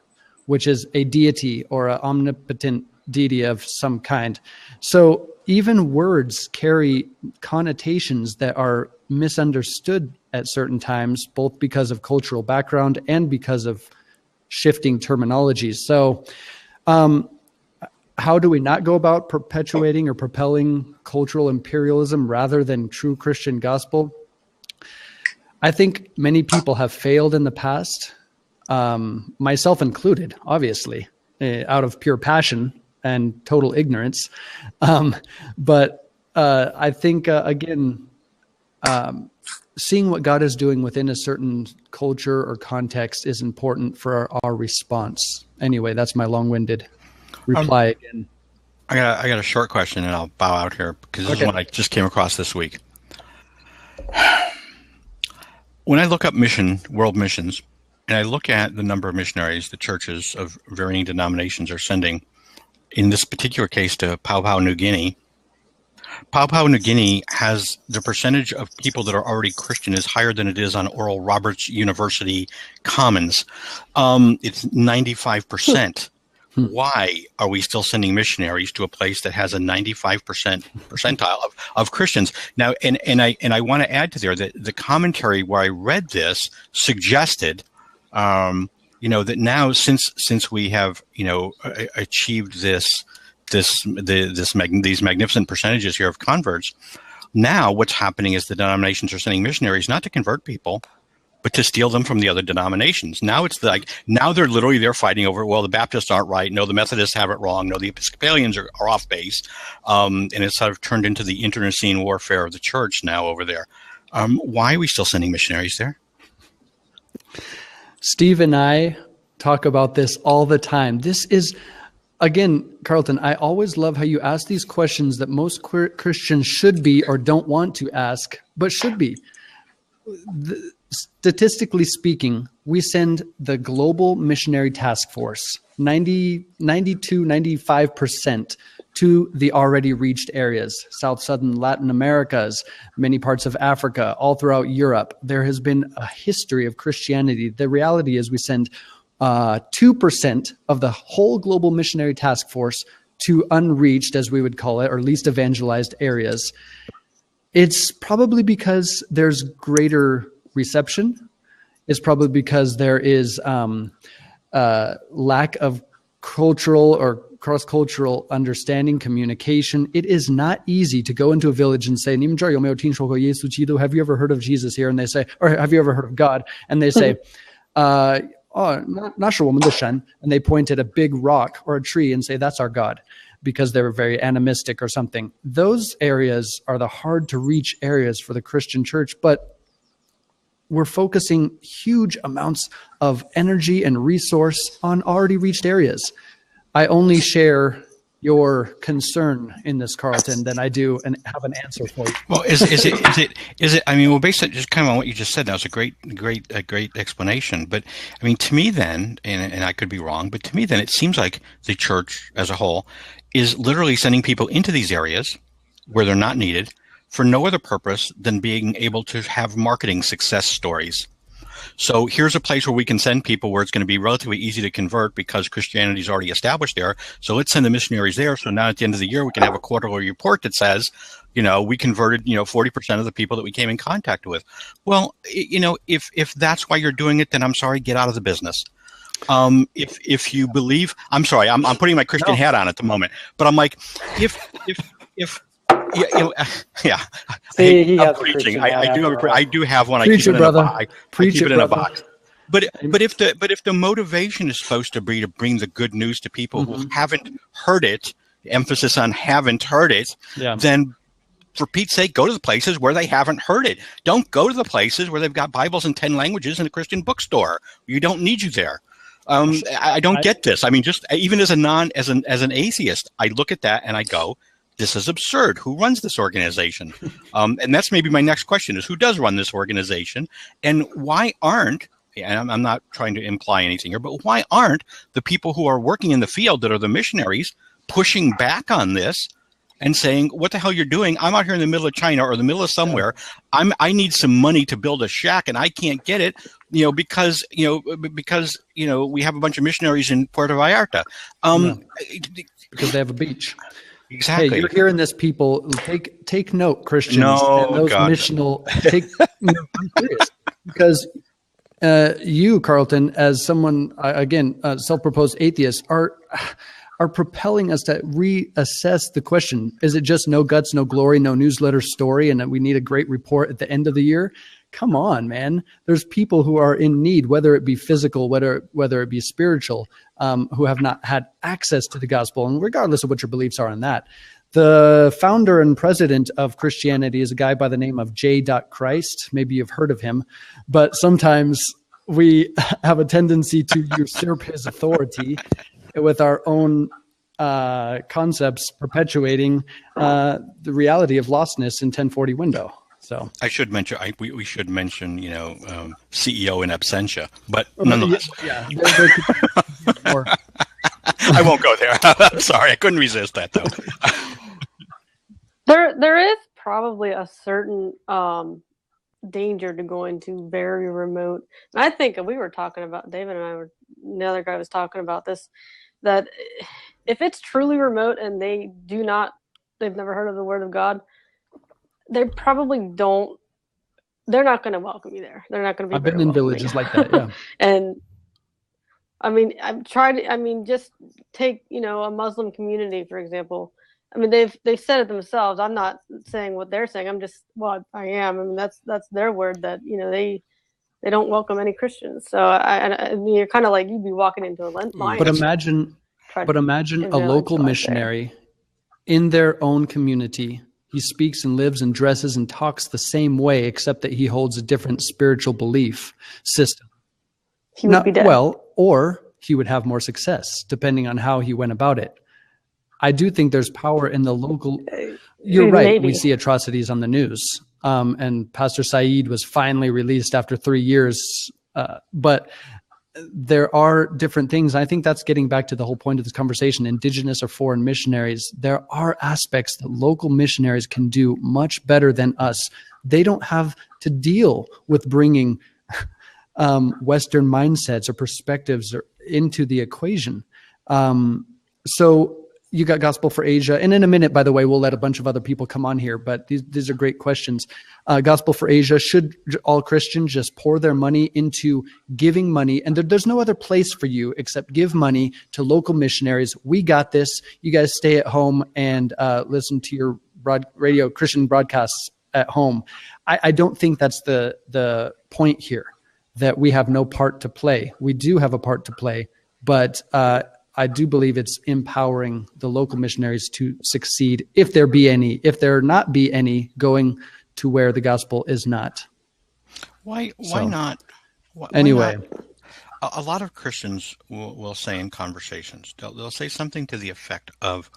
which is a deity or an omnipotent deity of some kind. So even words carry connotations that are misunderstood at certain times, both because of cultural background and because of shifting terminologies. So how do we not go about perpetuating or propelling cultural imperialism rather than true Christian gospel? I think many people have failed in the past, myself included, obviously, out of pure passion and total ignorance. But I think, again, seeing what God is doing within a certain culture or context is important for our response. Anyway, that's my long-winded reply again. I got a short question, and I'll bow out here, because this is one I just came across this week. When I look up world missions, and I look at the number of missionaries the churches of varying denominations are sending, in this particular case to Papua New Guinea, Papua New Guinea has the percentage of people that are already Christian is higher than it is on Oral Roberts University Commons. It's 95%. Why are we still sending missionaries to a place that has a 95% percentile of Christians? Now, and I want to add to there that the commentary where I read this suggested, that now since we have, achieved these magnificent percentages here of converts, now what's happening is the denominations are sending missionaries not to convert people, but to steal them from the other denominations. Now it's now they're fighting over, well, the Baptists aren't right. No, the Methodists have it wrong. No, the Episcopalians are off base. And it's sort of turned into the internecine warfare of the church now over there. Why are we still sending missionaries there? Steve and I talk about this all the time. This is, again, Carlton, I always love how you ask these questions that most Christians should be or don't want to ask, but should be. Statistically speaking, we send the Global Missionary Task Force 95% to the already reached areas, South Southern Latin Americas, many parts of Africa, all throughout Europe. There has been a history of Christianity. The reality is we send 2% of the whole Global Missionary Task Force to unreached, as we would call it, or least evangelized areas. It's probably because there's greater reception. It's probably because there is lack of cultural or cross-cultural understanding, communication. It is not easy to go into a village and say, "你们这儿有没有听说过耶稣基督? Have you ever heard of Jesus here?" And they say, or "Have you ever heard of God?" And they say, "Oh, 那是我们的神." And they point at a big rock or a tree and say, "That's our God," because they're very animistic or something. Those areas are the hard to reach areas for the Christian church, but we're focusing huge amounts of energy and resource on already reached areas. I only share your concern in this, Carlton, than I do and have an answer for you. Well, is it? I mean, well, based on just kind of on what you just said, that was a great explanation. But I mean, to me, then, and I could be wrong, but to me, then, it seems like the church as a whole is literally sending people into these areas where they're not needed for no other purpose than being able to have marketing success stories. So here's a place where we can send people where it's going to be relatively easy to convert because Christianity is already established there. So let's send the missionaries there. So now at the end of the year, we can have a quarterly report that says, we converted, 40% of the people that we came in contact with. Well, if that's why you're doing it, then I'm sorry, get out of the business. If you believe, I'm sorry, I'm putting my Christian hat on at the moment, but I'm like, if yeah. See, I'm preaching. I do have one. Preach it, brother. I keep it in a box. But if the motivation is supposed to be to bring the good news to people who haven't heard it, emphasis on haven't heard it, then for Pete's sake, go to the places where they haven't heard it. Don't go to the places where they've got Bibles in 10 languages in a Christian bookstore. You don't need you there. I don't get this. I mean, just even as an atheist, I look at that and I go, this is absurd. Who runs this organization? And that's maybe my next question is who does run this organization and why aren't, and I'm not trying to imply anything here, but why aren't the people who are working in the field that are the missionaries pushing back on this and saying, what the hell you're doing? I'm out here in the middle of China or the middle of somewhere. I need some money to build a shack and I can't get it, because we have a bunch of missionaries in Puerto Vallarta. Because they have a beach. Exactly. Hey, you're hearing this, people. Take note, Christians. No, and those God. missional. I'm serious because you, Carlton, as someone again, self-proposed atheist, are propelling us to reassess the question: is it just no guts, no glory, no newsletter story, and that we need a great report at the end of the year? Come on, man. There's people who are in need, whether it be physical, whether it be spiritual, who have not had access to the gospel. And regardless of what your beliefs are on that, the founder and president of Christianity is a guy by the name of J. Christ. Maybe you've heard of him, but sometimes we have a tendency to usurp his authority with our own concepts, perpetuating the reality of lostness in 1040 window. So I should mention, we should mention, CEO in absentia, but nonetheless. I won't go there. I'm sorry. I couldn't resist that though. There is probably a certain danger to going to very remote. And I think we were talking about, David and I were, the other guy was talking about this, that if it's truly remote and they've never heard of the Word of God, they probably don't. They're not going to welcome you there. They're not going to be. I've been in villages like that, yeah. And I mean, just take, a Muslim community, for example. I mean, they've said it themselves. I'm not saying what they're saying. I am. I mean, that's their word that, they don't welcome any Christians. So I mean, you're kind of like, you'd be walking into a lion. But imagine a local missionary in their own community. He speaks and lives and dresses and talks the same way, except that he holds a different spiritual belief system. He would be dead. Well, or he would have more success, depending on how he went about it. I do think there's power in the local. You're right. Maybe. We see atrocities on the news. And Pastor Saeed was finally released after 3 years. But there are different things. I think that's getting back to the whole point of this conversation, Indigenous or foreign missionaries. There are aspects that local missionaries can do much better than us. They don't have to deal with bringing Western mindsets or perspectives into the equation. So you got Gospel for Asia. And in a minute, by the way, we'll let a bunch of other people come on here, but these are great questions. Gospel for Asia, should all Christians just pour their money into giving money? And there's no other place for you except give money to local missionaries. We got this. You guys stay at home and listen to your radio Christian broadcasts at home. I don't think that's the point here, that we have no part to play. We do have a part to play, but I do believe it's empowering the local missionaries to succeed, if there be any. If there not be any, going to where the gospel is not. Why not? Anyway. Why not? A lot of Christians will say in conversations, they'll say something to the effect of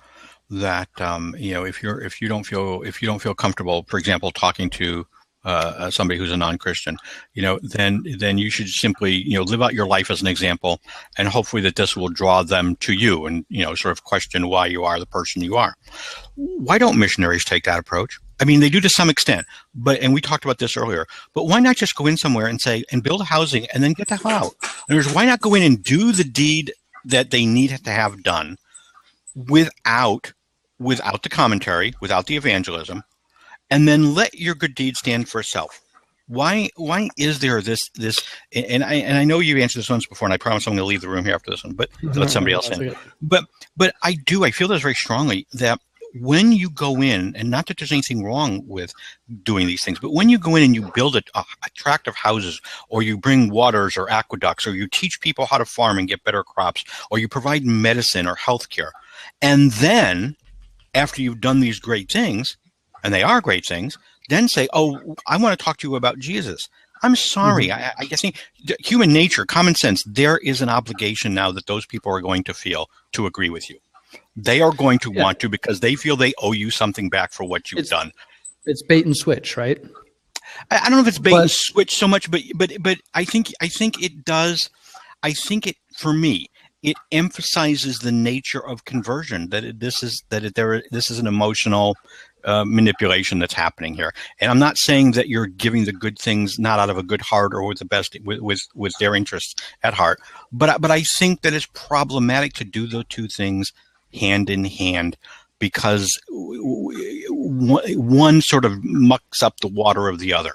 that, if you don't feel comfortable, for example, talking to somebody who's a non-Christian, then you should simply, live out your life as an example, and hopefully that this will draw them to you and, sort of question why you are the person you are. Why don't missionaries take that approach? I mean, they do to some extent, and we talked about this earlier, but why not just go in somewhere and say, and build housing and then get the hell out? In other words, why not go in and do the deed that they need to have done without the commentary, without the evangelism, and then let your good deed stand for itself? Why is there this? And I know you've answered this once before, and I promise I'm going to leave the room here after this one, but to let somebody else in. But I feel this very strongly, that when you go in, and not that there's anything wrong with doing these things, but when you go in and you build attractive houses, or you bring waters or aqueducts, or you teach people how to farm and get better crops, or you provide medicine or healthcare, and then after you've done these great things, and they are great things, then say, oh, I want to talk to you about Jesus. I'm sorry. Mm-hmm. I guess human nature, common sense, there is an obligation now that those people are going to feel to agree with you. They are going to want to, because they feel they owe you something back for what you've done. It's bait and switch, right? I don't know if it's bait and switch so much, but I think it does. I think it, for me, it emphasizes the nature of conversion, that this is an emotional manipulation that's happening here. And I'm not saying that you're giving the good things not out of a good heart or with the best with their interests at heart, but I think that it's problematic to do those two things hand in hand, because one sort of mucks up the water of the other.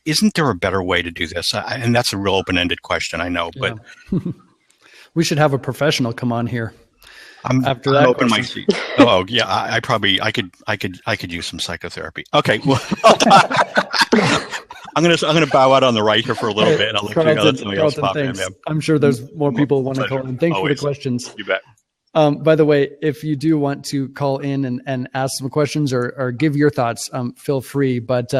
Isn't there a better way to do this? And that's a real open-ended question, I know, but we should have a professional come on here. After that, open my seat. Oh yeah, I could use some psychotherapy. Okay, well, I'm gonna bow out on the right here for a little bit, and I'll let somebody else pop in. I'm sure there's more people want to call in. Thanks for the questions. You bet. By the way, if you do want to call in and ask some questions or give your thoughts, feel free. But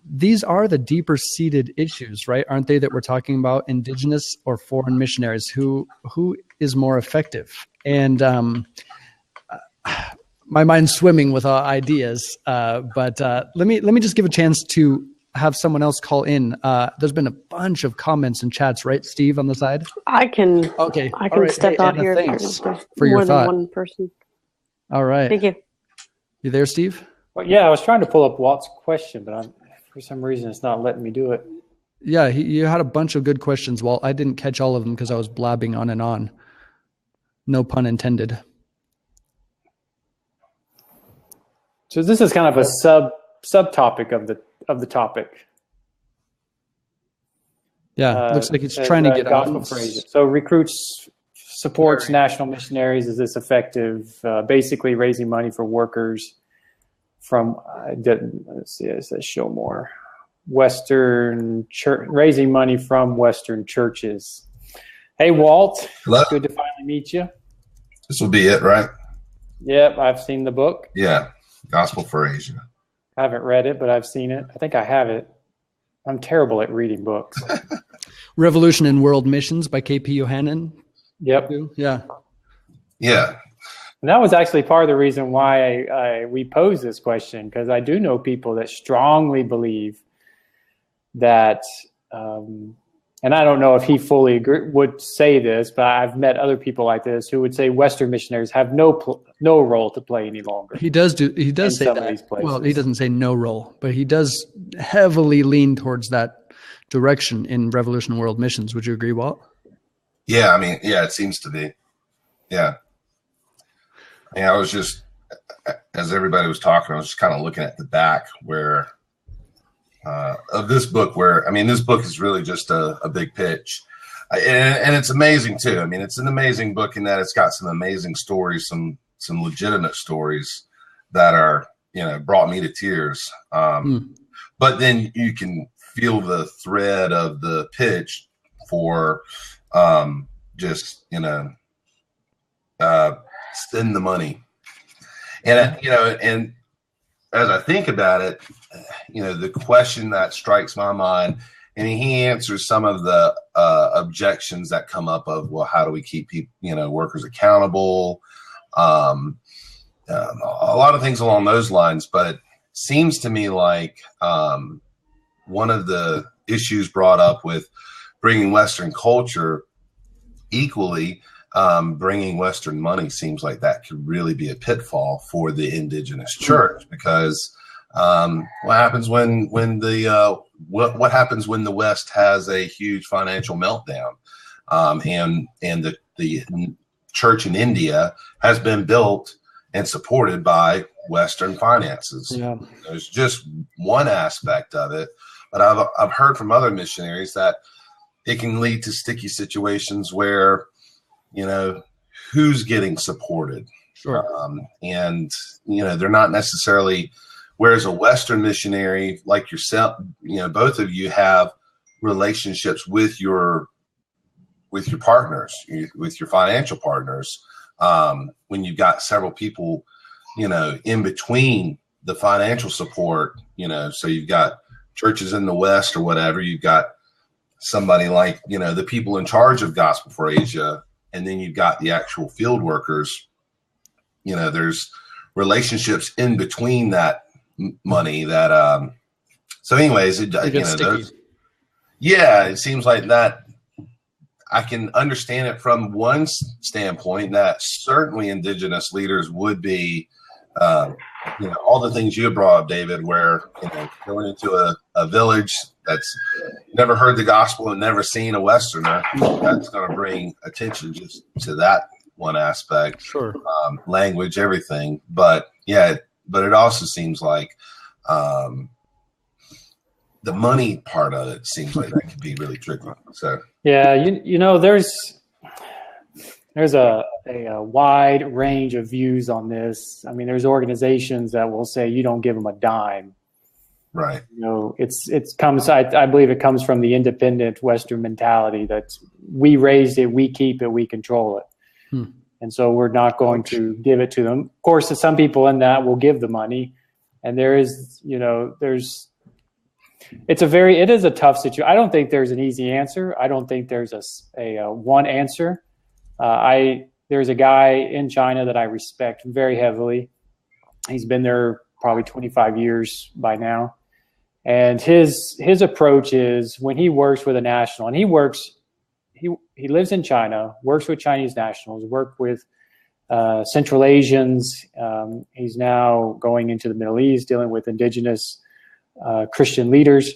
these are the deeper seated issues, right? Aren't they, that we're talking about? Indigenous or foreign missionaries? Who is more effective? And my mind's swimming with ideas. But let me just give a chance to have someone else call in. There's been a bunch of comments and chats, right, Steve, on the side? I can step out here. Thanks for your thought. One person. All right. Thank you. You there, Steve? Well, yeah, I was trying to pull up Walt's question, but for some reason it's not letting me do it. Yeah, you had a bunch of good questions, Walt. I didn't catch all of them because I was blabbing on and on. No pun intended. So this is kind of a subtopic of the topic. Yeah, looks like it's trying to get gospel on. phrase. So recruits, supports national missionaries. Is this effective? Basically raising money for workers from, let's see, it says show more. Western church, raising money from Western churches. Hey, Walt. Hello. Good to finally meet you. This will be it, right? Yep, I've seen the book. Yeah, Gospel for Asia. I haven't read it, but I've seen it. I think I have it. I'm terrible at reading books. Revolution in World Missions by K.P. Yohannan. Yep. Yeah. Yeah, And that was actually part of the reason why we posed this question, because I do know people that strongly believe that, and I don't know if he fully would say this, but I've met other people like this who would say Western missionaries have no role to play any longer. He does say that. Well, he doesn't say no role, but he does heavily lean towards that direction in Revolution World Missions. Would you agree, Walt? yeah. I mean, yeah, it seems to be. Yeah. I was just, as everybody was talking, I was just kind of looking at the back where of this book, where I mean, this book is really just a big pitch, and it's amazing too. I mean, it's an amazing book in that it's got some amazing stories, some legitimate stories that are, brought me to tears. But then you can feel the thread of the pitch for just spend the money, and and as I think about it, the question that strikes my mind, and he answers some of the objections that come up of, well, how do we keep people, workers accountable? A lot of things along those lines, but it seems to me like one of the issues brought up with bringing Western culture equally, bringing Western money seems like that could really be a pitfall for the indigenous church, because what happens when the what happens when the West has a huge financial meltdown, and the church in India has been built and supported by Western finances. Yeah. There's just one aspect of it, but I've heard from other missionaries that it can lead to sticky situations where, who's getting supported. Sure. And, they're not necessarily, whereas a Western missionary like yourself, both of you have relationships with your partners, with your financial partners. When you've got several people, in between the financial support, so you've got churches in the West or whatever, you've got somebody like, the people in charge of Gospel for Asia, and then you've got the actual field workers. There's relationships in between that money that, so anyways, it seems like that. I can understand it from one standpoint, that certainly indigenous leaders would be, all the things you brought up, David, where, going into a village that's never heard the gospel and never seen a Westerner, that's going to bring attention just to that one aspect. Sure. Language, everything. But it also seems like the money part of it seems like that could be really tricky. So Yeah, there's a wide range of views on this. I mean, there's organizations that will say you don't give them a dime. right. I believe it comes from the independent Western mentality that we raised it, we keep it, we control it. And so we're not going to give it to them. Of course, some people in that will give the money, and it is a tough situation. I don't think there's an easy answer. I don't think there's a one answer. There's a guy in China that I respect very heavily. He's been there probably 25 years by now. And his approach is, when he works with a national, and he lives in China, works with Chinese nationals, work with Central Asians. He's now going into the Middle East, dealing with indigenous Christian leaders.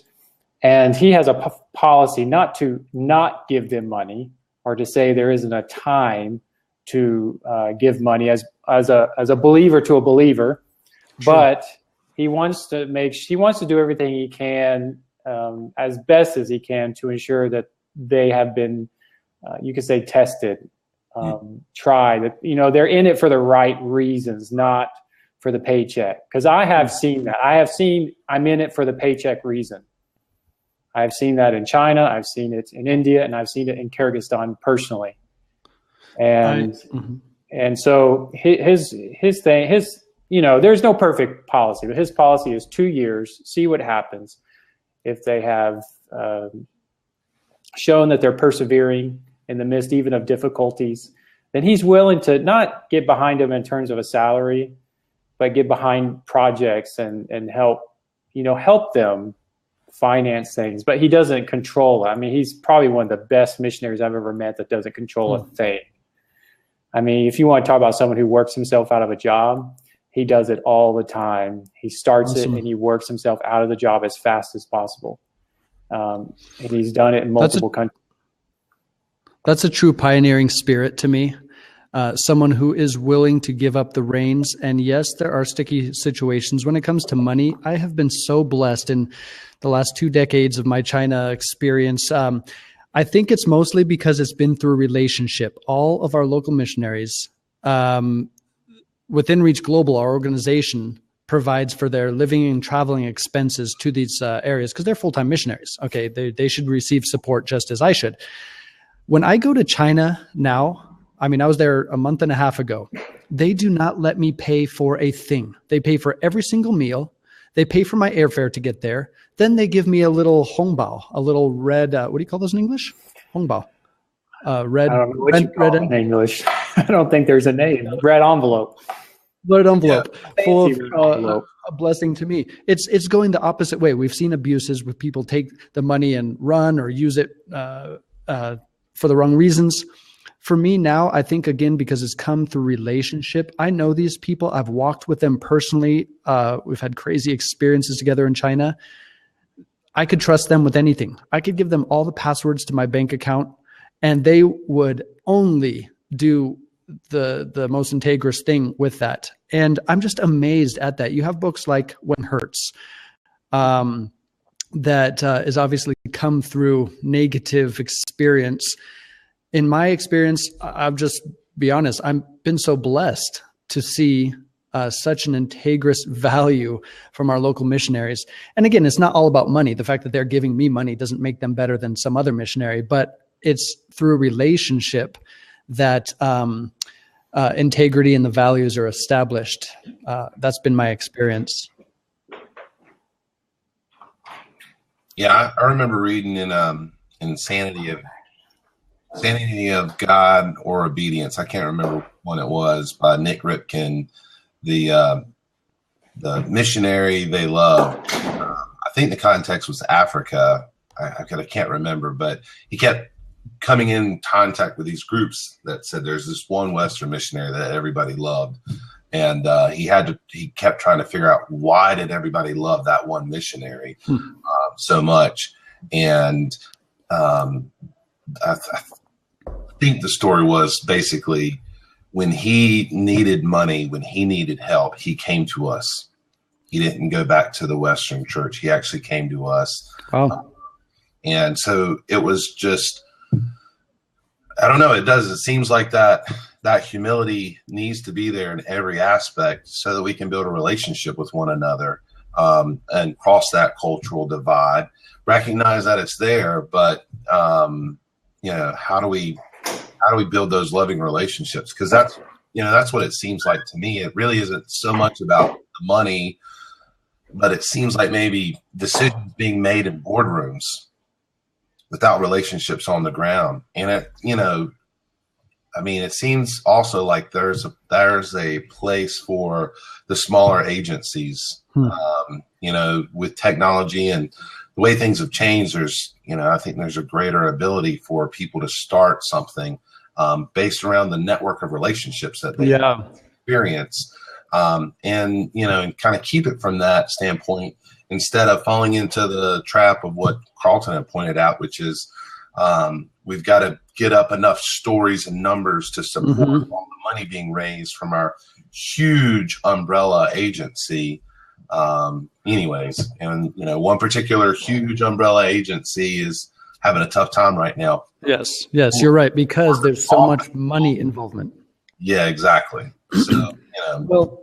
And he has a policy not to not give them money, or to say there isn't a time to give money as a believer to a believer. Sure. But he wants to do everything he can as best as he can to ensure that they have been, you could say, tested, tried. That, you know, they're in it for the right reasons, not for the paycheck. Because I have seen that. I'm in it for the paycheck reason. I've seen that in China, I've seen it in India, and I've seen it in Kyrgyzstan personally. And so his thing, you know, there's no perfect policy, but his policy is 2 years, see what happens. If they have shown that they're persevering in the midst even of difficulties, then he's willing to not get behind them in terms of a salary, but get behind projects and help them finance things. But he doesn't control it. I mean, he's probably one of the best missionaries I've ever met that doesn't control a thing. I mean, if you want to talk about someone who works himself out of a job, he does it all the time. He starts it and he works himself out of the job as fast as possible. And he's done it in multiple countries. That's a true pioneering spirit to me. Someone who is willing to give up the reins. And yes, there are sticky situations. When it comes to money, I have been so blessed in the last 2 decades of my China experience. I think it's mostly because it's been through relationship. All of our local missionaries, within Reach Global, our organization provides for their living and traveling expenses to these areas because they're full-time missionaries. Okay, they should receive support just as I should. When I go to China now, I mean, I was there a month and a half ago. They do not let me pay for a thing. They pay for every single meal. They pay for my airfare to get there. Then they give me a little hongbao, a little red, what do you call those in English? Hongbao. Red. I don't know what you call it in English. I don't think there's a name. Red envelope. Red envelope. Yeah, full of a blessing to me. It's going the opposite way. We've seen abuses where people take the money and run or use it for the wrong reasons. For me now, I think, again, because it's come through relationship, I know these people. I've walked with them personally. We've had crazy experiences together in China. I could trust them with anything. I could give them all the passwords to my bank account, and they would only do the most integrous thing with that. And I'm just amazed at that. You have books like When Hurts, that is obviously come through negative experience. In my experience, I'll just be honest, I've been so blessed to see such an integrous value from our local missionaries. And again, it's not all about money. The fact that they're giving me money doesn't make them better than some other missionary, but it's through relationship that integrity and the values are established. That's been my experience. Yeah, I remember reading in Insanity of God or Obedience. I can't remember when it was, by Nick Ripken, the missionary they loved. I think the context was Africa. I can't remember, but he kept coming in contact with these groups that said there's this one Western missionary that everybody loved. And he kept trying to figure out, why did everybody love that one missionary so much? And I think the story was basically, when he needed money, when he needed help, he came to us. He didn't go back to the Western church. He actually came to us. Wow. And so it was just, I don't know. It seems like that humility needs to be there in every aspect so that we can build a relationship with one another, and cross that cultural divide, recognize that it's there, but, how do we build those loving relationships? Because that's what it seems like to me. It really isn't so much about the money, but it seems like maybe decisions being made in boardrooms without relationships on the ground. And it seems also like there's a place for the smaller agencies, with technology and the way things have changed. I think there's a greater ability for people to start something based around the network of relationships that they experience. And, you know, and kind of keep it from that standpoint instead of falling into the trap of what Carlton had pointed out, which is we've got to get up enough stories and numbers to support all the money being raised from our huge umbrella agency. Anyways, and, you know, one particular huge umbrella agency is having a tough time right now. Yes, you're right, because there's so much money involvement. Yeah, exactly. So, you know. Well,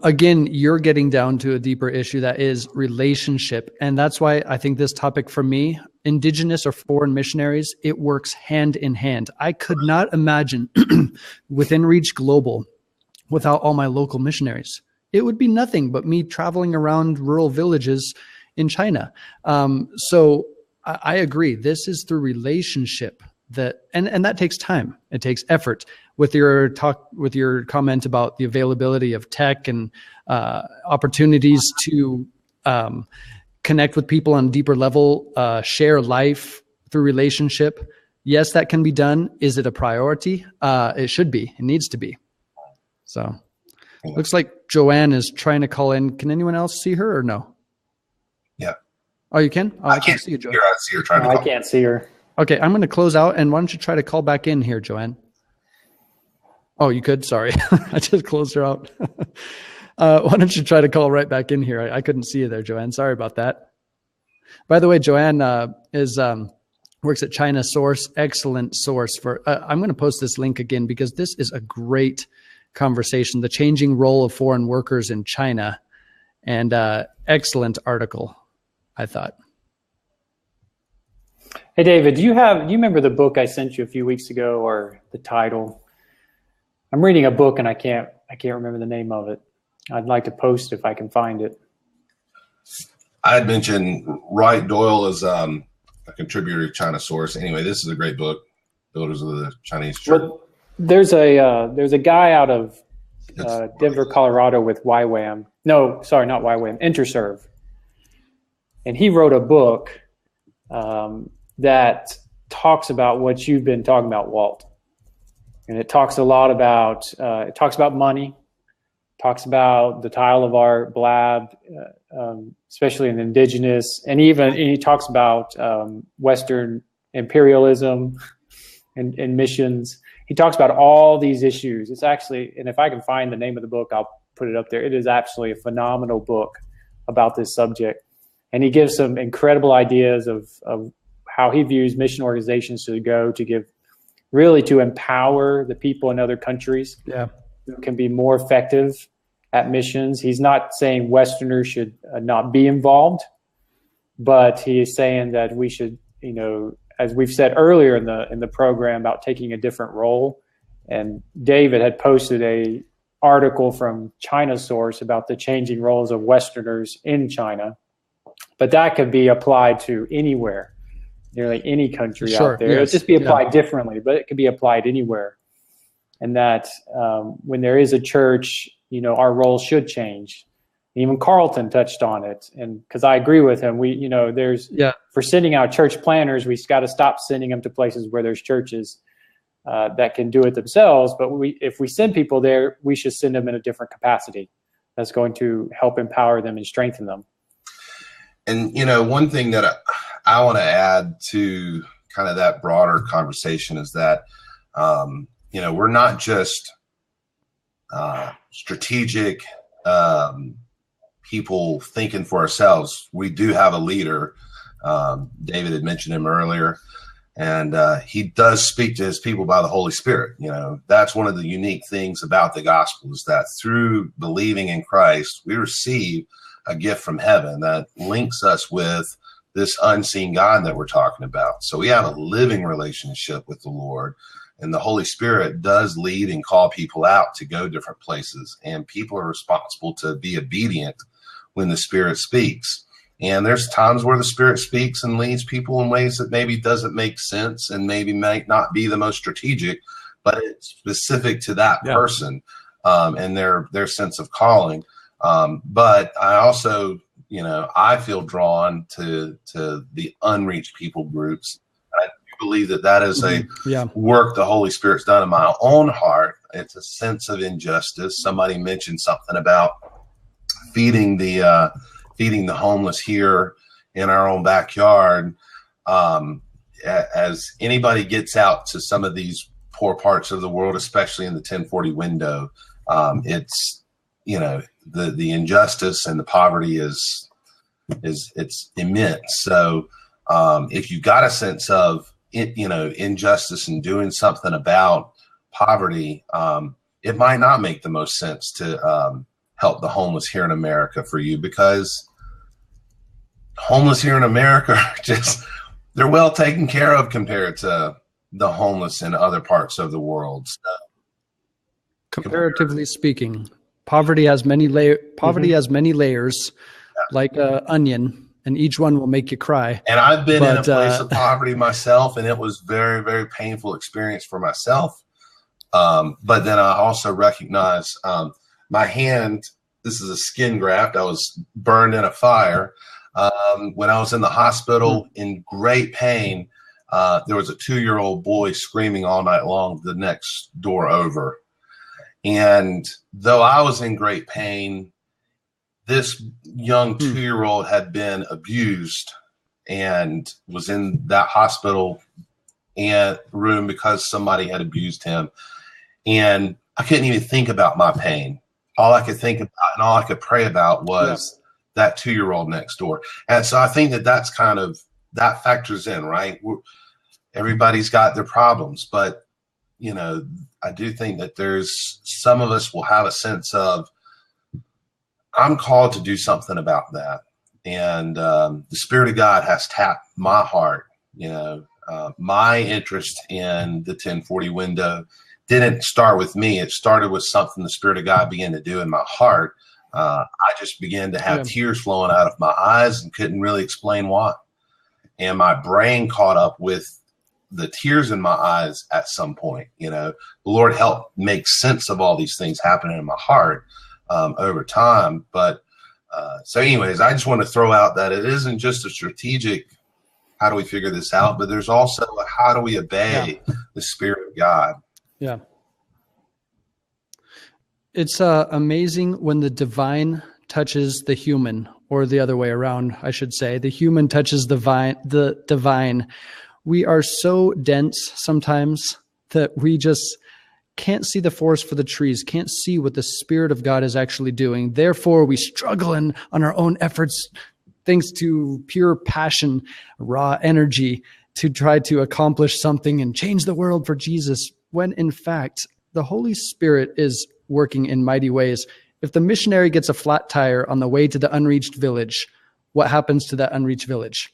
again, you're getting down to a deeper issue that is relationship. And that's why I think this topic for me, Indigenous or foreign missionaries, it works hand in hand. I could not imagine Within Reach Global without all my local missionaries. It would be nothing but me traveling around rural villages in China. So I agree. This is through relationship that, and that takes time. It takes effort. With your comment about the availability of tech and opportunities to connect with people on a deeper level, share life through relationship. Yes, that can be done. Is it a priority? It should be. It needs to be. So looks like Joanne is trying to call in. Can anyone else see her or no? Yeah. Oh, you can? Oh, I can't see you, Joanne. I see her trying to call. I can't see her. Okay, I'm going to close out, and why don't you try to call back in here, Joanne? Oh, you could? Sorry. I just closed her out. Why don't you try to call right back in here? I couldn't see you there, Joanne. Sorry about that. By the way, Joanne works at China Source. Excellent source for. I'm going to post this link again because this is a great conversation. The changing role of foreign workers in China, and excellent article, I thought. Hey, David, do you remember the book I sent you a few weeks ago, or the title? I'm reading a book and I can't remember the name of it. I'd like to post if I can find it. I had mentioned Wright Doyle as a contributor to China Source. Anyway, this is a great book, Builders of the Chinese Church. Well, there's a guy out of Denver, Colorado with YWAM. No, sorry, not YWAM, Interserve. And he wrote a book that talks about what you've been talking about, Walt. And it talks a lot about, it talks about money, talks about the tile of our blab, especially in Indigenous, and he talks about Western imperialism and missions. He talks about all these issues. It's actually, and if I can find the name of the book, I'll put it up there. It is absolutely a phenomenal book about this subject. And he gives some incredible ideas of how he views mission organizations to go to give, really to empower the people in other countries who can be more effective at missions. He's not saying Westerners should not be involved, but he is saying that we should, you know, as we've said earlier in the program about taking a different role. And David had posted a article from China Source about the changing roles of Westerners in China, but that could be applied to anywhere, nearly any country out there. It'll just be applied differently, but it could be applied anywhere. And that when there is a church, you know, our role should change. Even Carlton touched on it, and because I agree with him, for sending out church planners, we've got to stop sending them to places where there's churches that can do it themselves. But if we send people there, we should send them in a different capacity that's going to help empower them and strengthen them. And, you know, one thing that I want to add to kind of that broader conversation is that, you know, we're not just strategic people thinking for ourselves. We do have a leader. David had mentioned him earlier, and he does speak to his people by the Holy Spirit. You know, that's one of the unique things about the gospel is that through believing in Christ, we receive a gift from heaven that links us with this unseen God that we're talking about. So we have a living relationship with the Lord, and the Holy Spirit does lead and call people out to go different places, and people are responsible to be obedient when the Spirit speaks. And there's times where the Spirit speaks and leads people in ways that maybe doesn't make sense and maybe might not be the most strategic, but it's specific to that person and their sense of calling. But I also, you know, I feel drawn to the unreached people groups. I believe that that is a Yeah. work the Holy Spirit's done in my own heart. It's a sense of injustice. Somebody mentioned something about feeding the homeless here in our own backyard. As anybody gets out to some of these poor parts of the world, especially in the 1040 window, it's, you know, the injustice and the poverty is it's immense. So if you got a sense of it, you know, injustice and doing something about poverty, it might not make the most sense to help the homeless here in America for you, because homeless here in America are just, they're well taken care of compared to the homeless in other parts of the world. So, Comparatively speaking, poverty has many has many layers, like an onion, and each one will make you cry. And I've been in a place of poverty myself, and it was very, very painful experience for myself. But then I also recognize my hand, this is a skin graft. I was burned in a fire. When I was in the hospital in great pain, there was a 2-year-old boy screaming all night long the next door over. And though I was in great pain, this young 2-year-old had been abused and was in that hospital room because somebody had abused him. And I couldn't even think about my pain. All I could think about and all I could pray about was that 2-year-old next door. And so I think that that's kind of, that factors in, right? Everybody's got their problems, but, you know, I do think that there's some of us will have a sense of, I'm called to do something about that. And the Spirit of God has tapped my heart. You know, my interest in the 1040 window didn't start with me. It started with something the Spirit of God began to do in my heart. I just began to have tears flowing out of my eyes and couldn't really explain why. And my brain caught up with the tears in my eyes at some point. You know, the Lord helped make sense of all these things happening in my heart over time. But so anyways, I just want to throw out that it isn't just a strategic, how do we figure this out, but there's also a, how do we obey the Spirit of God? Yeah. It's amazing when the divine touches the human, or the other way around, I should say. The human touches the divine. We are so dense sometimes that we just can't see the forest for the trees, can't see what the Spirit of God is actually doing. Therefore, we struggle on our own efforts, thanks to pure passion, raw energy, to try to accomplish something and change the world for Jesus, when in fact, the Holy Spirit is working in mighty ways. If the missionary gets a flat tire on the way to the unreached village, what happens to that unreached village?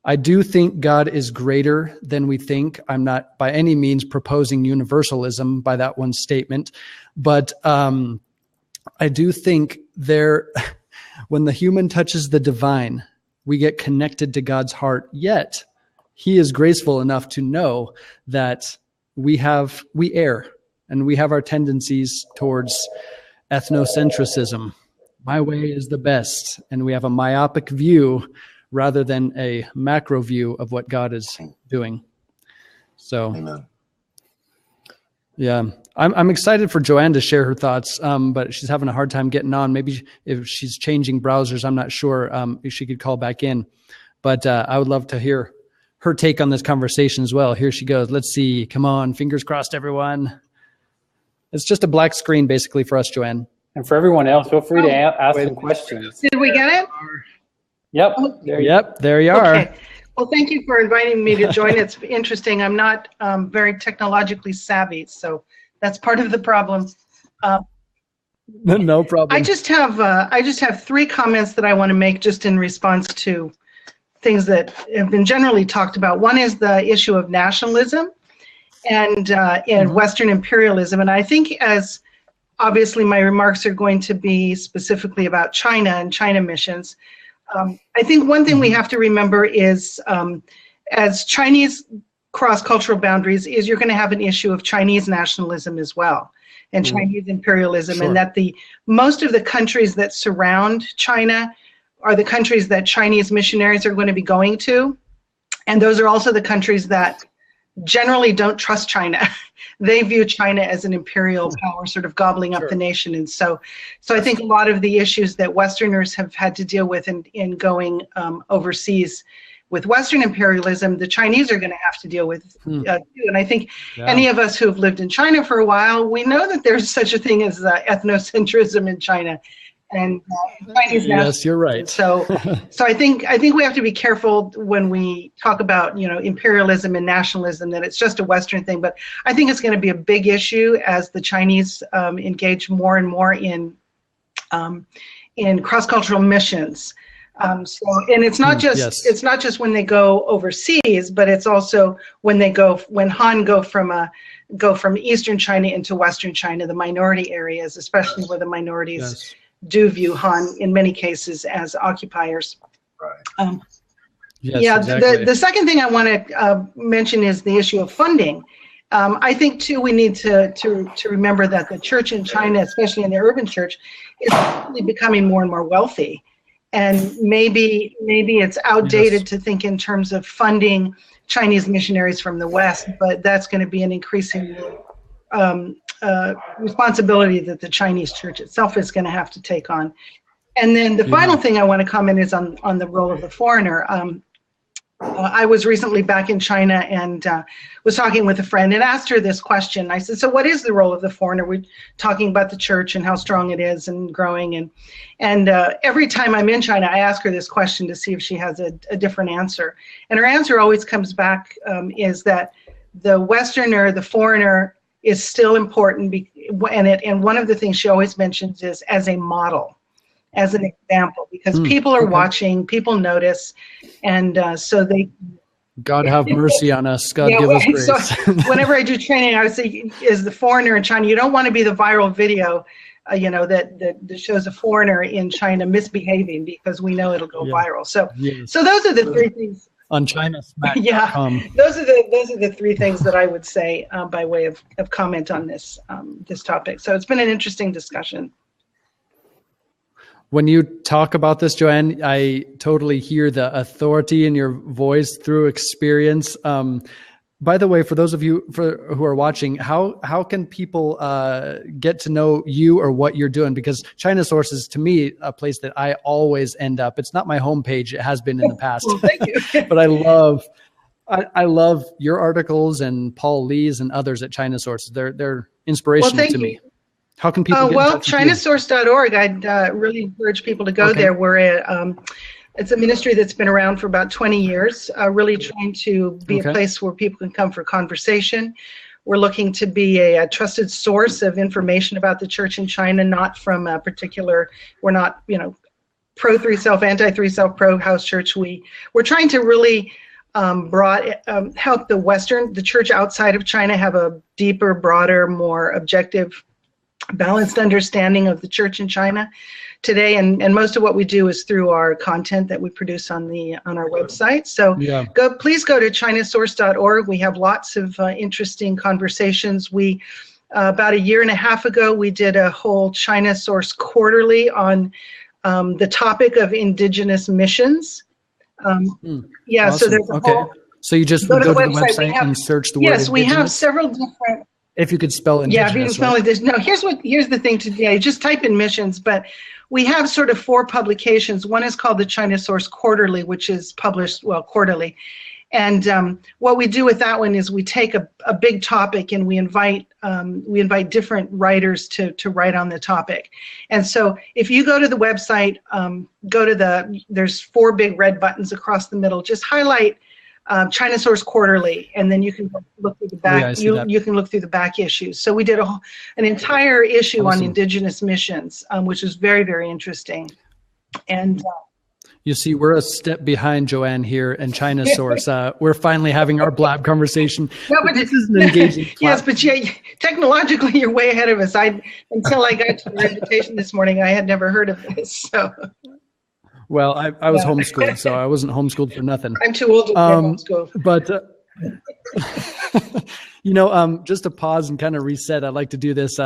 I do think God is greater than we think. I'm not by any means proposing universalism by that one statement, but I do think when the human touches the divine, we get connected to God's heart. Yet He is graceful enough to know that we err, and we have our tendencies towards ethnocentrism. My way is the best, and we have a myopic view rather than a macro view of what God is doing. So, Amen. Yeah, I'm excited for Joanne to share her thoughts, but she's having a hard time getting on. Maybe if she's changing browsers, I'm not sure if she could call back in. But I would love to hear her take on this conversation as well. Here she goes. Let's see. Come on. Fingers crossed, everyone. It's just a black screen, basically, for us, Joanne. And for everyone else, feel free to ask some questions. Did we get it? Yep. There you are. Okay. Well, thank you for inviting me to join. It's interesting. I'm not very technologically savvy, so that's part of the problem. No problem. I just have 3 comments that I want to make just in response to things that have been generally talked about. One is the issue of nationalism and Western imperialism. And I think, as obviously my remarks are going to be specifically about China and China missions, I think one thing we have to remember is, as Chinese cross-cultural boundaries, is you're going to have an issue of Chinese nationalism as well, and Chinese imperialism, and that most of the countries that surround China are the countries that Chinese missionaries are going to be going to, and those are also the countries that generally don't trust China. They view China as an imperial power, sort of gobbling up the nation. And so I think a lot of the issues that Westerners have had to deal with in going overseas with Western imperialism, the Chinese are going to have to deal with too. And I think any of us who have lived in China for a while, we know that there's such a thing as ethnocentrism in China. And Chinese yes, you're right. So I think we have to be careful when we talk about imperialism and nationalism, that it's just a Western thing. But I think it's going to be a big issue as the Chinese engage more and more in cross-cultural missions. And it's not just it's not just when they go overseas, but it's also when Han go from Eastern China into Western China, the minority areas, especially where the minorities do view Han in many cases as occupiers. Right. Exactly. The second thing I want to mention is the issue of funding. I think too we need to remember that the church in China, especially in the urban church, is really becoming more and more wealthy, and maybe it's outdated to think in terms of funding Chinese missionaries from the West, but that's going to be an increasing responsibility that the Chinese church itself is going to have to take on. And then the final thing I want to comment is on the role of the foreigner. I was recently back in China and was talking with a friend and asked her this question. I said, so what is the role of the foreigner? We're talking about the church and how strong it is and growing. And every time I'm in China, I ask her this question to see if she has a different answer. And her answer always comes back is that the Westerner, the foreigner, is still important. And one of the things she always mentions is as a model, as an example, because people are watching, people notice, and so they. God have mercy on us. God give us grace. So whenever I do training, I would say, as the foreigner in China, you don't want to be the viral video, that shows a foreigner in China misbehaving, because we know it'll go viral. So those are the three things. On China Smack. Those are the three things that I would say by way of comment on this topic. So it's been an interesting discussion. When you talk about this, Joanne, I totally hear the authority in your voice through experience. By the way, for those of you who are watching, how can people get to know you or what you're doing? Because China Source is, to me, a place that I always end up. It's not my homepage; it has been in the past. Well, thank you. But I love your articles and Paul Lee's and others at China Source. They're inspirational to me. How can people get in touch with you? Chinasource.org. I'd really encourage people to go there. It's a ministry that's been around for about 20 years, really trying to be a place where people can come for conversation. We're looking to be a trusted source of information about the church in China, not from a particular, we're not, pro three self, anti three self, pro house church. We're trying to really help the church outside of China have a deeper, broader, more objective, balanced understanding of the church in China today, and most of what we do is through our content that we produce on our website. So please go to chinasource.org. We have lots of interesting conversations. We about a year and a half ago, we did a whole China Source quarterly on the topic of Indigenous missions. Awesome. So there's a whole. So you just go to the website and search the word Indigenous? Yes, we have several different. If you could spell Indigenous. Yeah, if you can spell it. No, here's the thing today. Just type in missions, but we have sort of 4 publications. One is called the China Source Quarterly, which is published, quarterly. And what we do with that one is we take a big topic and we invite different writers to write on the topic. And so if you go to the website, there's 4 big red buttons across the middle. Just highlight China Source Quarterly, and then you can look through the back. You can look through the back issues. So we did an entire issue on Indigenous missions, which is very, very interesting. And you see, we're a step behind Joanne here and China Source. We're finally having our blab conversation. No, but this is an engaging. Yes, but technologically, you're way ahead of us. Until I got to your invitation this morning, I had never heard of this. So. Well, I was homeschooled, so I wasn't homeschooled for nothing. I'm too old to be homeschooled. But, just to pause and kind of reset, I'd like to do this.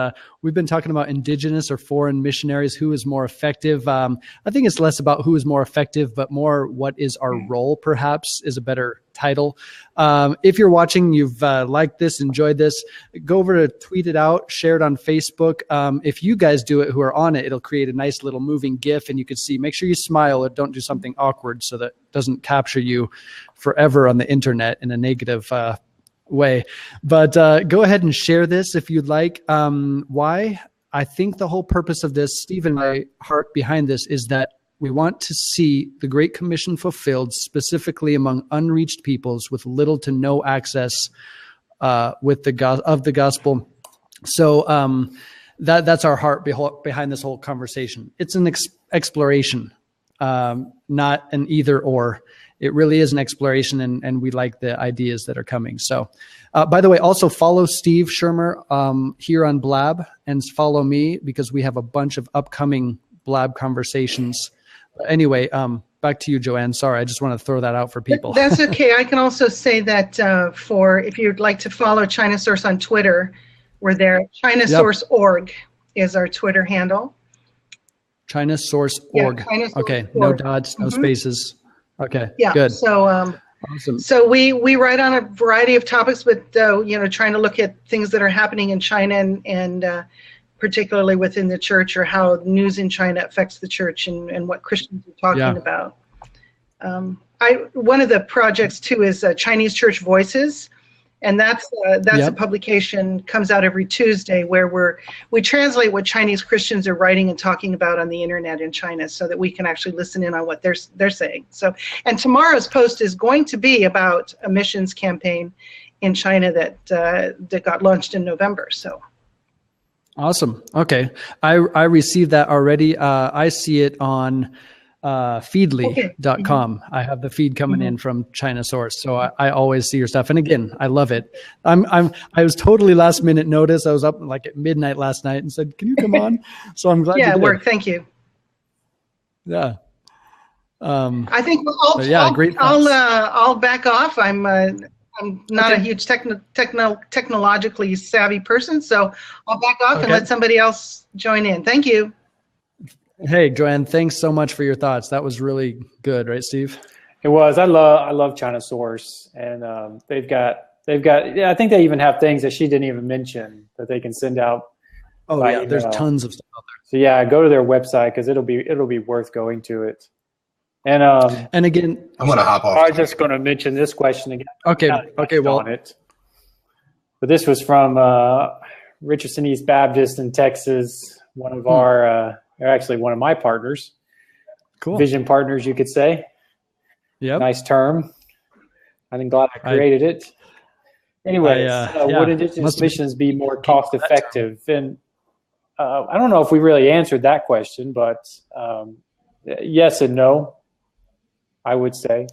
We've been talking about Indigenous or foreign missionaries, who is more effective. I think it's less about who is more effective, but more what is our role, perhaps, is a better title. If you're watching, you've liked this, enjoyed this, go over to tweet it out, share it on Facebook. If you guys do it who are on it, it'll create a nice little moving GIF, and you can see, make sure you smile or don't do something awkward so that it doesn't capture you forever on the internet in a negative way. But go ahead and share this if you'd like. Why? I think the whole purpose of this, Steve and my heart behind this, is that we want to see the Great Commission fulfilled, specifically among unreached peoples with little to no access with the gospel. So that's our heart behind this whole conversation. It's an exploration, not an either or. It really is an exploration, and we like the ideas that are coming. So, by the way, also follow Steve Shermer here on Blab, and follow me because we have a bunch of upcoming Blab conversations. Anyway, back to you, Joanne. Sorry, I just want to throw that out for people. That's okay. I can also say that if you'd like to follow China Source on Twitter, we're there. ChinaSource.org is our Twitter handle. ChinaSource.org. China Source okay, org. No dots, no spaces. Okay, yeah, good. So, awesome. So we write on a variety of topics, but trying to look at things that are happening in China and particularly within the church, or how news in China affects the church and what Christians are talking about. One of the projects too is Chinese Church Voices, and that's a publication, comes out every Tuesday, where we translate what Chinese Christians are writing and talking about on the internet in China, so that we can actually listen in on what they're saying. So, and tomorrow's post is going to be about a missions campaign in China that got launched in November. So. Awesome. Okay, I received that already. I see it on feedly.com. I have the feed coming in from China Source, so I always see your stuff. And again, I love it. I was totally last minute notice. I was up like at midnight last night and said, "Can you come on?" So I'm glad. Yeah, you did. it worked. Thank you. Yeah. I think great. I'll back off. I'm not a huge technologically savvy person, so I'll back off and let somebody else join in. Thank you. Hey, Joanne, thanks so much for your thoughts. That was really good, right, Steve? It was. I love China Source, and they've got. Yeah, I think they even have things that she didn't even mention that they can send out. Oh yeah, there's tons of stuff out there. So yeah, go to their website because it'll be worth going to it. And again, I'm going to hop off. I was just going to mention this question again. Okay. Well, on it. But this was from Richardson East Baptist in Texas. One of our, actually one of my partners. Cool. Vision partners, you could say. Yep. Nice term. I'm glad I created it. Anyways, would Indigenous missions be more cost effective? And I don't know if we really answered that question, but yes and no. I would say.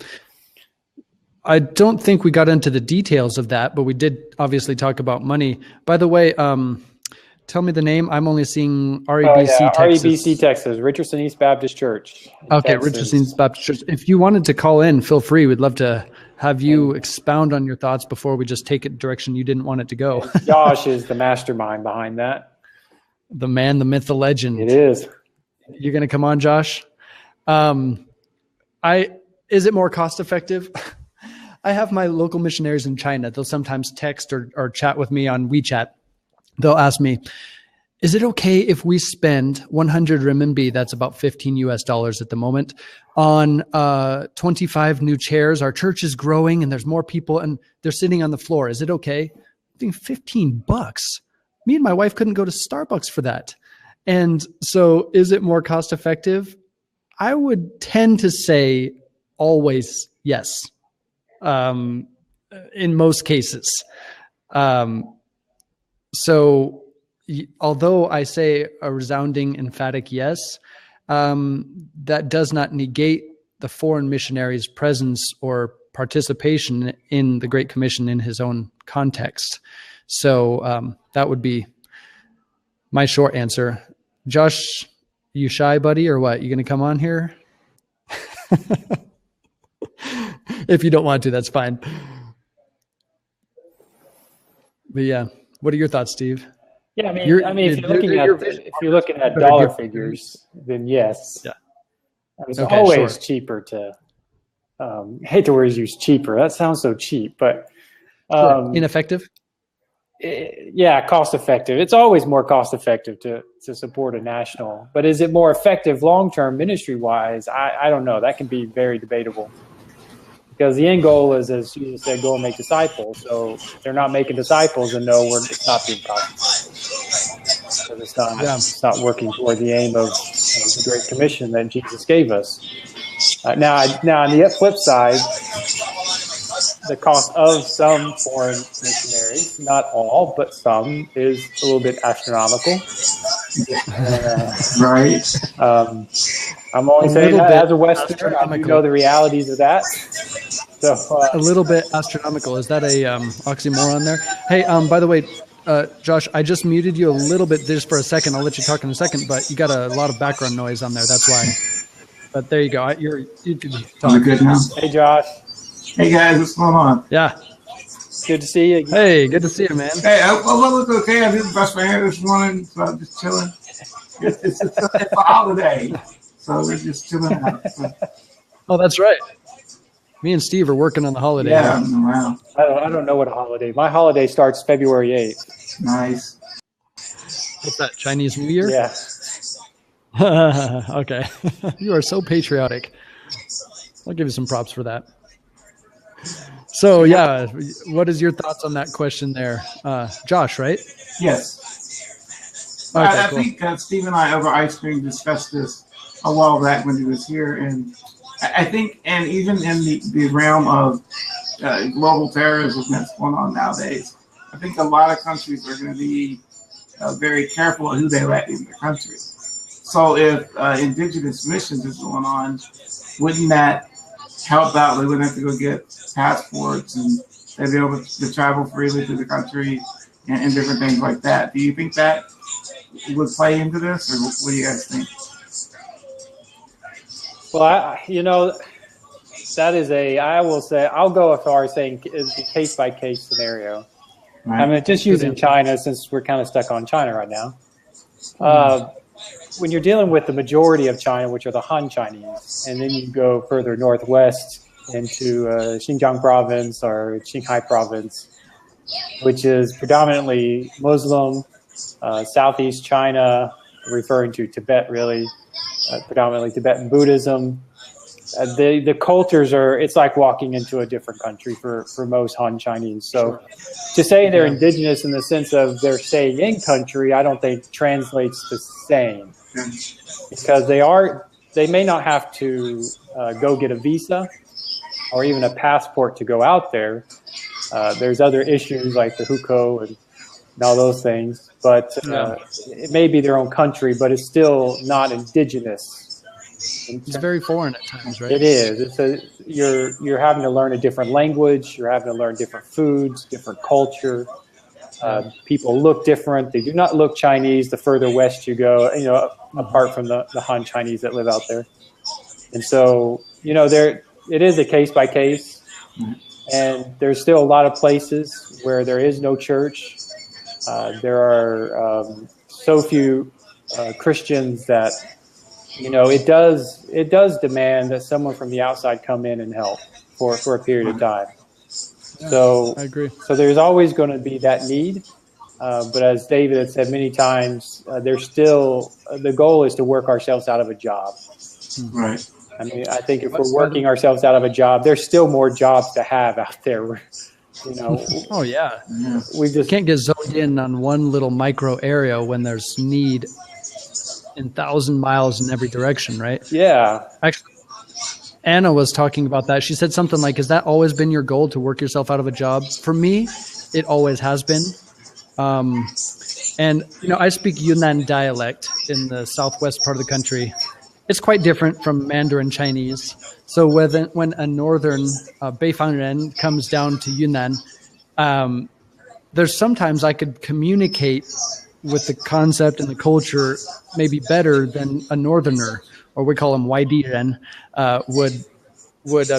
I don't think we got into the details of that, but we did obviously talk about money. By the way, tell me the name. I'm only seeing REBC Texas. REBC Texas, Richardson East Baptist Church. Okay, Texas. Richardson East Baptist Church. If you wanted to call in, feel free. We'd love to have you expound on your thoughts before we just take it direction you didn't want it to go. Josh is the mastermind behind that. The man, the myth, the legend. It is. You're going to come on, Josh? Is it more cost effective? I have my local missionaries in China. They'll sometimes text or chat with me on WeChat. They'll ask me, is it okay if we spend 100 renminbi, that's about $15 at the moment, on 25 new chairs? Our church is growing and there's more people and they're sitting on the floor. Is it okay? I think $15. Me and my wife couldn't go to Starbucks for that. And so is it more cost effective? I would tend to say always yes, in most cases. So although I say a resounding, emphatic yes, that does not negate the foreign missionary's presence or participation in the Great Commission in his own context. So that would be my short answer. Josh, you shy, buddy, or what? You going to come on here? If you don't want to, that's fine. But yeah, what are your thoughts, Steve? Yeah, if you're looking at dollar figures, then yes. Yeah. It's always cheaper to hate the word use cheaper. That sounds so cheap, but ineffective. Yeah, cost effective. It's always more cost effective to support a national, but is it more effective long term ministry wise? I don't know. That can be very debatable, because the end goal is, as Jesus said, go and make disciples. So if they're not making disciples, then no, it's not being cost effective, because it's not working toward the aim of the Great Commission that Jesus gave us. Now on the flip side, the cost of some foreign missionaries, not all, but some, is a little bit astronomical. Right. I'm only saying that as a Westerner, I do know the realities of that. So a little bit astronomical. Is that a oxymoron there? Hey, by the way, Josh, I just muted you a little bit just for a second. I'll let you talk in a second, but you got a lot of background noise on there. That's why. But there you go. You can talk. Good now. Hey, Josh. Hey guys, what's going on? Yeah. Good to see you. Hey, good to see you, man. Hey, I look okay. I didn't brush my hair this morning, so I'm just chilling. It's a holiday, so we're just chilling out. So. Oh, that's right. Me and Steve are working on the holiday. Yeah, I'm around. I don't know what a holiday. My holiday starts February 8th. Nice. What's that, Chinese New Year? Yeah. Okay. You are so patriotic. I'll give you some props for that. So, yeah, what is your thoughts on that question there? Josh, right? Yes. Okay, I cool. think Steve and I over ice cream discussed this a while back when he was here. And I think, and even in the realm of global terrorism that's going on nowadays, I think a lot of countries are going to be very careful of who they let in the country. So if Indigenous missions is going on, wouldn't that help out? They wouldn't have to go get passports, and they'd be able to travel freely through the country and different things like that. Do you think that would play into this, or what do you guys think? Well, that is I will say, I'll go as far as saying it's a case-by-case scenario. Right. I mean, just using China, since we're kind of stuck on China right now. When you're dealing with the majority of China, which are the Han Chinese, and then you go further northwest into Xinjiang province or Qinghai province, which is predominantly Muslim, Southeast China, referring to Tibet really, predominantly Tibetan Buddhism. The cultures it's like walking into a different country for most Han Chinese. So to say they're indigenous in the sense of they're staying in country, I don't think translates the same, because they may not have to go get a visa or even a passport to go out there. There's other issues like the hukou and all those things, but it may be their own country, but it's still not indigenous. It's very foreign at times, right? It is. You're having to learn a different language. You're having to learn different foods, different culture. People look different. They do not look Chinese the further west you go, apart from the Han Chinese that live out there. And so, it is a case by case. And there's still a lot of places where there is no church. There are so few Christians that it does demand that someone from the outside come in and help for a period of time. Yeah, so I agree. So there's always going to be that need. But as David had said many times, there's still the goal is to work ourselves out of a job. Right. I mean, I think if we're working ourselves out of a job, there's still more jobs to have out there. Oh yeah. We just can't get zoned in on one little micro area when there's need in 1,000 miles in every direction, right? Yeah. Actually, Anna was talking about that. She said something like, has that always been your goal, to work yourself out of a job? For me, it always has been. And, I speak Yunnan dialect in the southwest part of the country. It's quite different from Mandarin Chinese. So when a northern Beifangren comes down to Yunnan, there's sometimes I could communicate with the concept and the culture maybe better than a northerner, or we call them Waidiren, would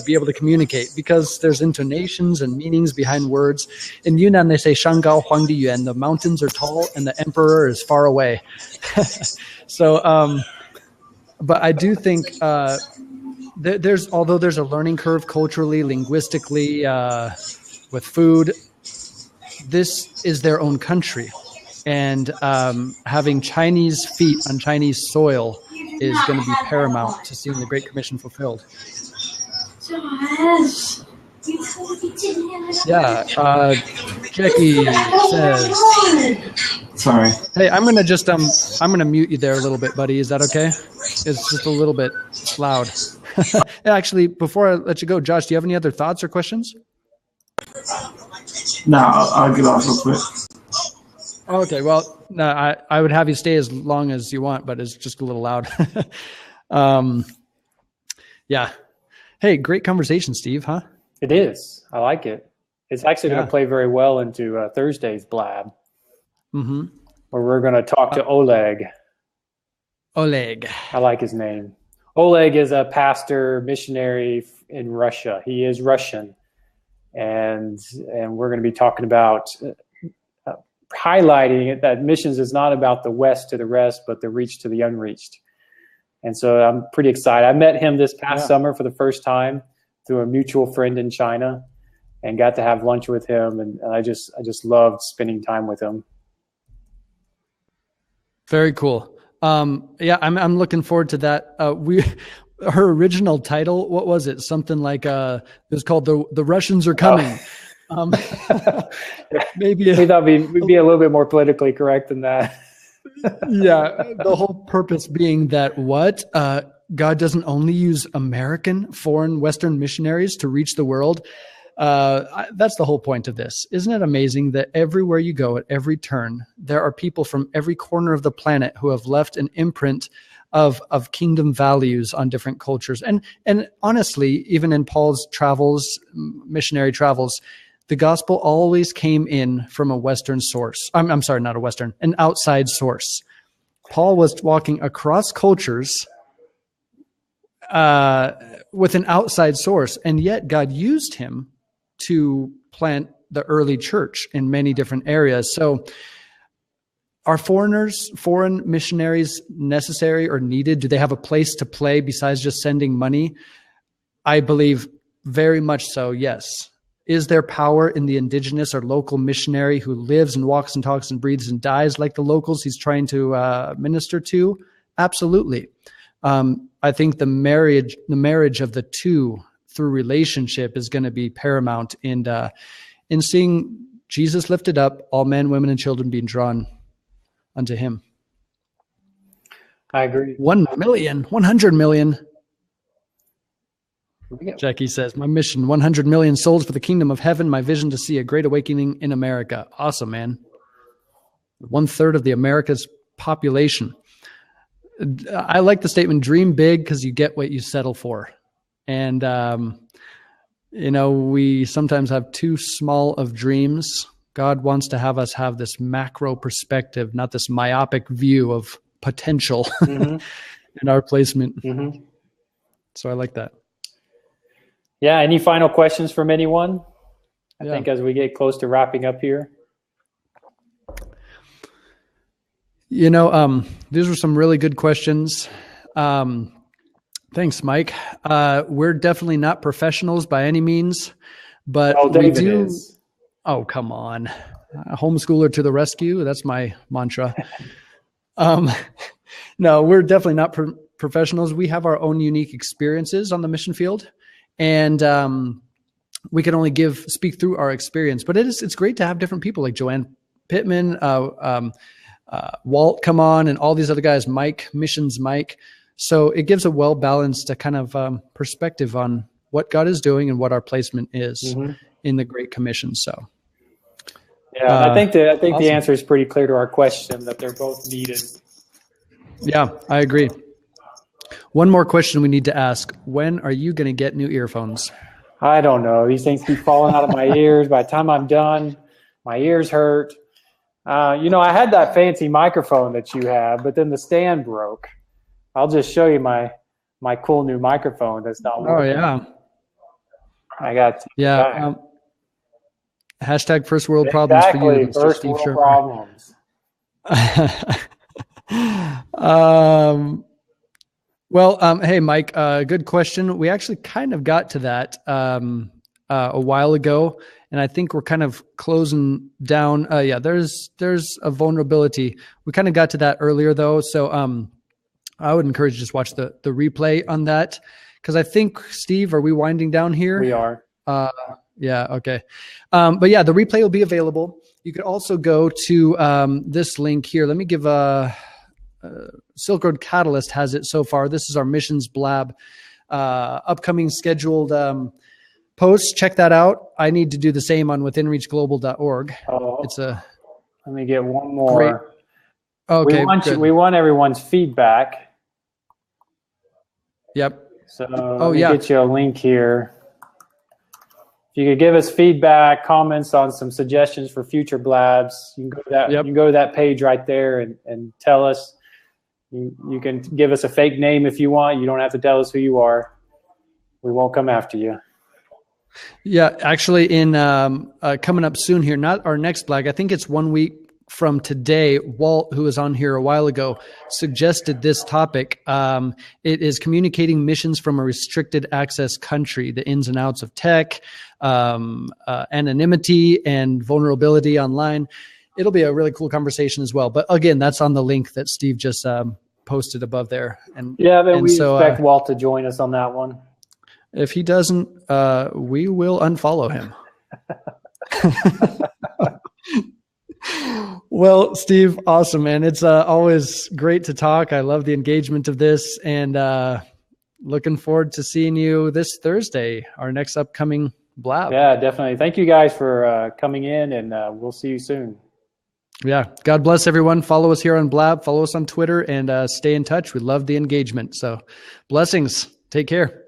be able to communicate, because there's intonations and meanings behind words. In Yunnan, they say "Shangao Huangdi Yuan," the mountains are tall and the emperor is far away. So, but I do think although there's a learning curve culturally, linguistically, with food, this is their own country. And having Chinese feet on Chinese soil is going to be paramount to seeing the Great Commission fulfilled. Yeah, Jackie says. Sorry. Hey, I'm gonna mute you there a little bit, buddy. Is that okay? It's just a little bit loud. Actually, before I let you go, Josh, do you have any other thoughts or questions? No, I'll get off real quick. Okay, well, no, I would have you stay as long as you want, but it's just a little loud. Yeah. Hey, great conversation, Steve, huh? It is. I like it. It's actually going to play very well into Thursday's blab, where we're going to talk to Oleg. Oleg. I like his name. Oleg is a pastor, missionary in Russia. He is Russian. And we're going to be talking about highlighting it, that missions is not about the West to the rest, but the reach to the unreached. And so I'm pretty excited. I met him this past summer for the first time through a mutual friend in China, and got to have lunch with him. And I just loved spending time with him. Very cool. Yeah, I'm looking forward to that. Her original title, what was it? Something like it was called the Russians Are Coming. Maybe we thought we'd be a little bit more politically correct than that. Yeah, the whole purpose being that God doesn't only use American, foreign, Western missionaries to reach the world. That's the whole point of this. Isn't it amazing that everywhere you go, at every turn, there are people from every corner of the planet who have left an imprint of kingdom values on different cultures. And honestly, even in Paul's travels, missionary travels, the gospel always came in from a Western source. I'm sorry, not a Western, an outside source. Paul was walking across cultures with an outside source, and yet God used him to plant the early church in many different areas. So are foreign missionaries necessary or needed? Do they have a place to play besides just sending money? I believe very much so, yes. Is there power in the indigenous or local missionary who lives and walks and talks and breathes and dies like the locals he's trying to minister to? Absolutely. I think the marriage of the two through relationship is going to be paramount in seeing Jesus lifted up, all men, women, and children being drawn unto him. I agree. 1 million, 100 million. Jackie says, my mission, 100 million souls for the kingdom of heaven. My vision to see a great awakening in America. Awesome, man. 1/3 of the America's population. I like the statement, dream big because you get what you settle for. And, we sometimes have too small of dreams. God wants to have us have this macro perspective, not this myopic view of potential in our placement. So I like that. Yeah. Any final questions from anyone? I think as we get close to wrapping up here. These were some really good questions. Thanks, Mike. We're definitely not professionals by any means, but we do. Is. Oh, come on. A homeschooler to the rescue. That's my mantra. No, we're definitely not professionals. We have our own unique experiences on the mission field, and we can only speak through our experience. But it's great to have different people like Joanne Pittman, Walt come on, and all these other guys, Missions Mike. So it gives a well-balanced kind of perspective on what God is doing and what our placement is in the Great Commission. So, I think awesome. The answer is pretty clear to our question that they're both needed. Yeah, I agree. One more question we need to ask: when are you going to get new earphones? I don't know. These things keep falling out of my ears. By the time I'm done, my ears hurt. I had that fancy microphone that you have, but then the stand broke. I'll just show you my cool new microphone that's not working. Oh, yeah. I got to. Yeah. Hashtag first world problems for you. First world problems. Well, hey, Mike, good question. We actually kind of got to that a while ago, and I think we're kind of closing down. Yeah, there's a vulnerability. We kind of got to that earlier, though. So I would encourage you to just watch the replay on that, because I think, Steve, are we winding down here? We are. Yeah, okay. But yeah, the replay will be available. You could also go to this link here. Let me give Silk Road Catalyst has it so far. This is our missions blab upcoming scheduled posts. Check that out. I need to do the same on withinreachglobal.org. Oh, It's a let me get one more. great. Okay, we want everyone's feedback. Yep. So let me get you a link here. If you could give us feedback, comments on some suggestions for future blabs, you can go to that. You can go to that page right there and tell us. You can give us a fake name if you want. You don't have to tell us who you are. We won't come after you. Yeah, actually, in coming up soon here, not our next blog, I think it's 1 week from today. Walt, who was on here a while ago, suggested this topic. It is communicating missions from a restricted access country, the ins and outs of tech, anonymity, and vulnerability online. It'll be a really cool conversation as well. But again, that's on the link that Steve just posted above there. And yeah, but we expect Walt to join us on that one. If he doesn't, we will unfollow him. Well, Steve, awesome, man. It's always great to talk. I love the engagement of this, and looking forward to seeing you this Thursday, our next upcoming blab. Yeah, definitely. Thank you guys for coming in, and we'll see you soon. Yeah. God bless everyone. Follow us here on Blab. Follow us on Twitter, and stay in touch. We love the engagement. So blessings. Take care.